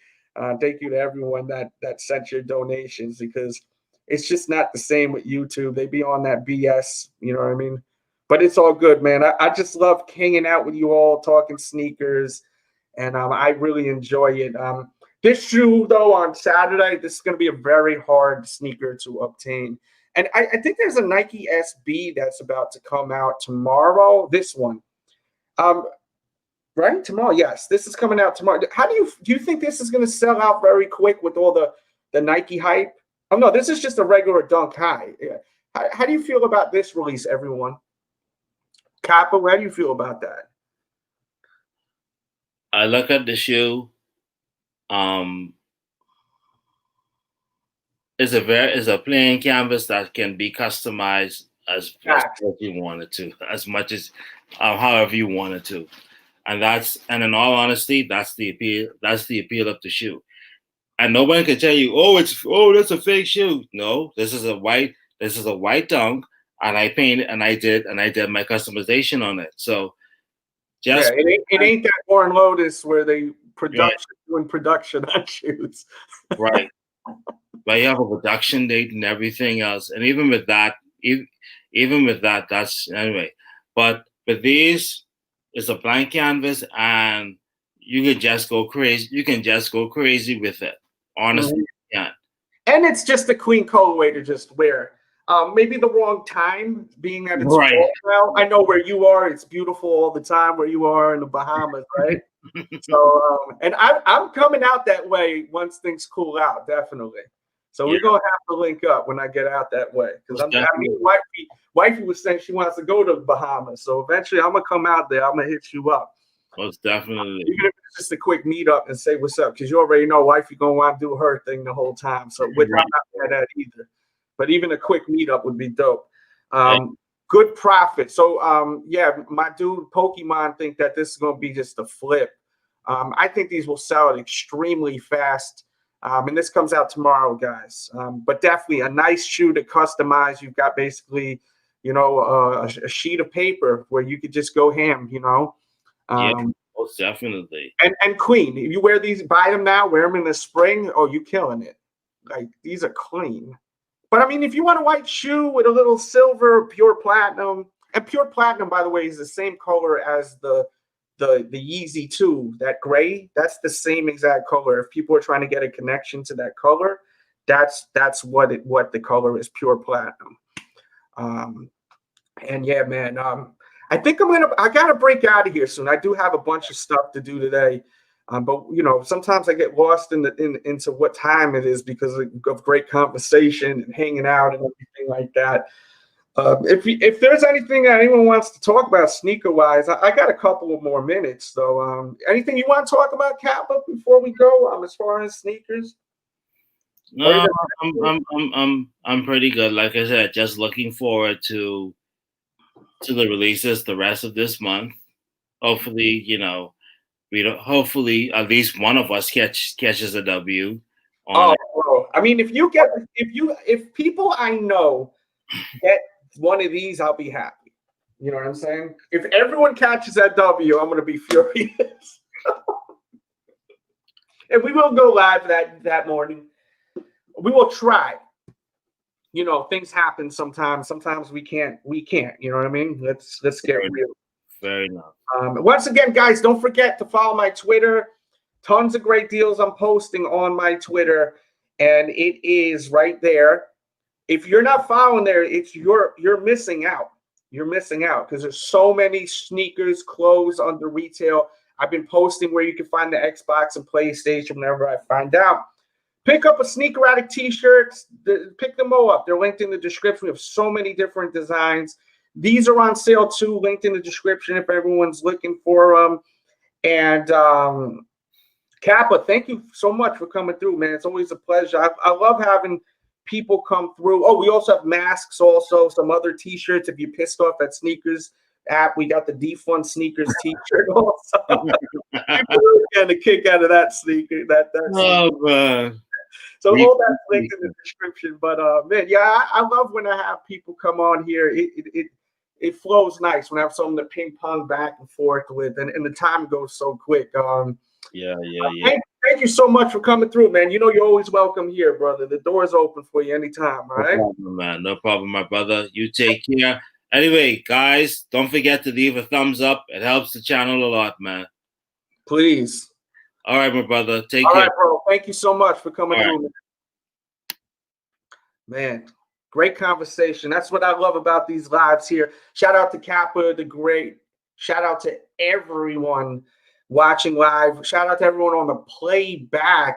Thank you to everyone that sent your donations, because it's just not the same with YouTube. They be on that BS, you know what I mean? But it's all good, man. I just love hanging out with you all, talking sneakers, and I really enjoy it. This shoe, though, on Saturday, this is going to be a very hard sneaker to obtain. And I think there's a Nike SB that's about to come out tomorrow. This one. Right? Tomorrow, yes. This is coming out tomorrow. Do you think this is going to sell out very quick with all the Nike hype? Oh, no, this is just a regular Dunk High. How do you feel about this release, everyone? Kappa, how do you feel about that? I look at the shoe. It's a plain canvas that can be customized as you want it to, as much as however you want it to, and in all honesty, that's the appeal. That's the appeal of the shoe. And no one can tell you, that's a fake shoe. No, this is a white Dunk, and I painted and I did my customization on it. So just it ain't that Warren Lotus where they doing production on shoes. Right. But you have a production date and everything else. And even with that, even with that, that's anyway. But with these, it's a blank canvas, and you can just go crazy. You can just go crazy with it. Honestly, yeah. And it's just a clean colorway to just wear. Maybe the wrong time, being that it's Right. fall now. I know where you are; it's beautiful all the time where you are in the Bahamas, right? So, and I'm coming out that way once things cool out, definitely. So Yeah. we're gonna have to link up when I get out that way because Most I mean, definitely. wifey was saying she wants to go to the Bahamas, so eventually I'm gonna come out there. I'm gonna hit you up. Most definitely. Even if it's just a quick meetup and say what's up, because you already know wifey gonna want to do her thing the whole time. So which Right. I'm not mad at either. But even a quick meetup would be dope. Right. Good profit. So yeah, my dude Pokemon think that this is gonna be just a flip. I think these will sell extremely fast. And this comes out tomorrow, guys. But definitely a nice shoe to customize. You've got basically, you know, a sheet of paper where you could just go ham, you know. Yeah, most definitely. And clean. If you wear these, buy them now, wear them in the spring. Oh, you killing it. Like these are clean. But I mean, if you want a white shoe with a little silver, pure platinum, and pure platinum, by the way, is the same color as the Yeezy 2, that gray. That's the same exact color. If people are trying to get a connection to that color, that's what the color is, pure platinum. And yeah, man, I think I gotta break out of here soon. I do have a bunch of stuff to do today. But you know, sometimes I get lost into what time it is because of great conversation and hanging out and everything like that. If there's anything that anyone wants to talk about sneaker wise, I got a couple of more minutes. So anything you want to talk about, Kappa, before we go? As far as sneakers. No, I'm pretty good. Like I said, just looking forward to the releases the rest of this month. Hopefully, you know, we don't. Hopefully, at least one of us catches a W on Oh, it. bro. I mean, if people I know get one of these, I'll be happy. You know what I'm saying? If everyone catches that W, I'm gonna be furious. And we will go live that morning. We will try. You know, things happen sometimes. Sometimes we can't. You know what I mean? Let's get real. Fair enough. Once again, guys, don't forget to follow my Twitter. Tons of great deals I'm posting on my Twitter, and it is right there. If you're not following there, you're missing out. You're missing out because there's so many sneakers, clothes under retail. I've been posting where you can find the Xbox and PlayStation whenever I find out. Pick up a Sneaker Addict t-shirts. Pick them all up. They're linked in the description. We have so many different designs. These are on sale too, linked in the description if everyone's looking for them. And Kappa, thank you so much for coming through, man. It's always a pleasure. I love having people come through. Oh, we also have masks, also some other t-shirts. If you're pissed off at sneakers app, we got the Defund Sneakers t-shirt also. People are getting a kick out of that sneaker. Oh man. So all that's linked in the description. But man, yeah, I love when I have people come on here. It flows nice when I have someone to ping pong back and forth with, and the time goes so quick. Yeah. Thank you so much for coming through, man. You know you're always welcome here, brother. The door's open for you anytime, all right? No problem, man. No problem, my brother. You take care. Anyway, guys, don't forget to leave a thumbs up. It helps the channel a lot, man. Please. All right, my brother. Take All care. right, bro. Thank you so much for coming All through, man. Great conversation. That's what I love about these lives here. Shout out to Kappa, the great. Shout out to everyone watching live. Shout out to everyone on the playback.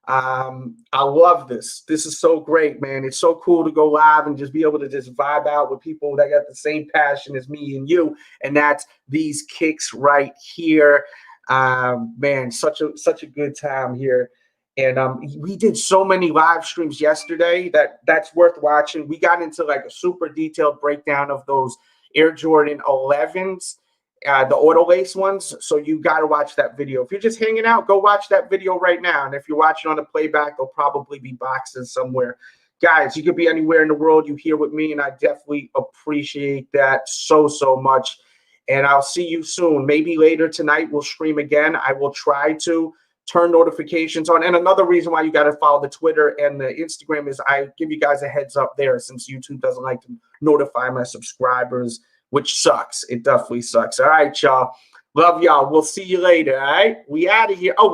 I love this. This is so great, man. It's so cool to go live and just be able to just vibe out with people that got the same passion as me and you. And that's these kicks right here. Man, such a good time here. And we did so many live streams yesterday that's worth watching. We got into like a super detailed breakdown of those Air Jordan 11s, the auto lace ones. So you got to watch that video. If you're just hanging out, go watch that video right now. And if you're watching on the playback, there'll probably be boxes somewhere. Guys, you could be anywhere in the world. You here with me, and I definitely appreciate that so much. And I'll see you soon. Maybe later tonight we'll stream again. I will try to. turn notifications on. And another reason why you got to follow the Twitter and the Instagram is I give you guys a heads up there, since YouTube doesn't like to notify my subscribers, which sucks. It definitely sucks. All right, y'all. Love y'all. We'll see you later. All right. We out of here. Oh,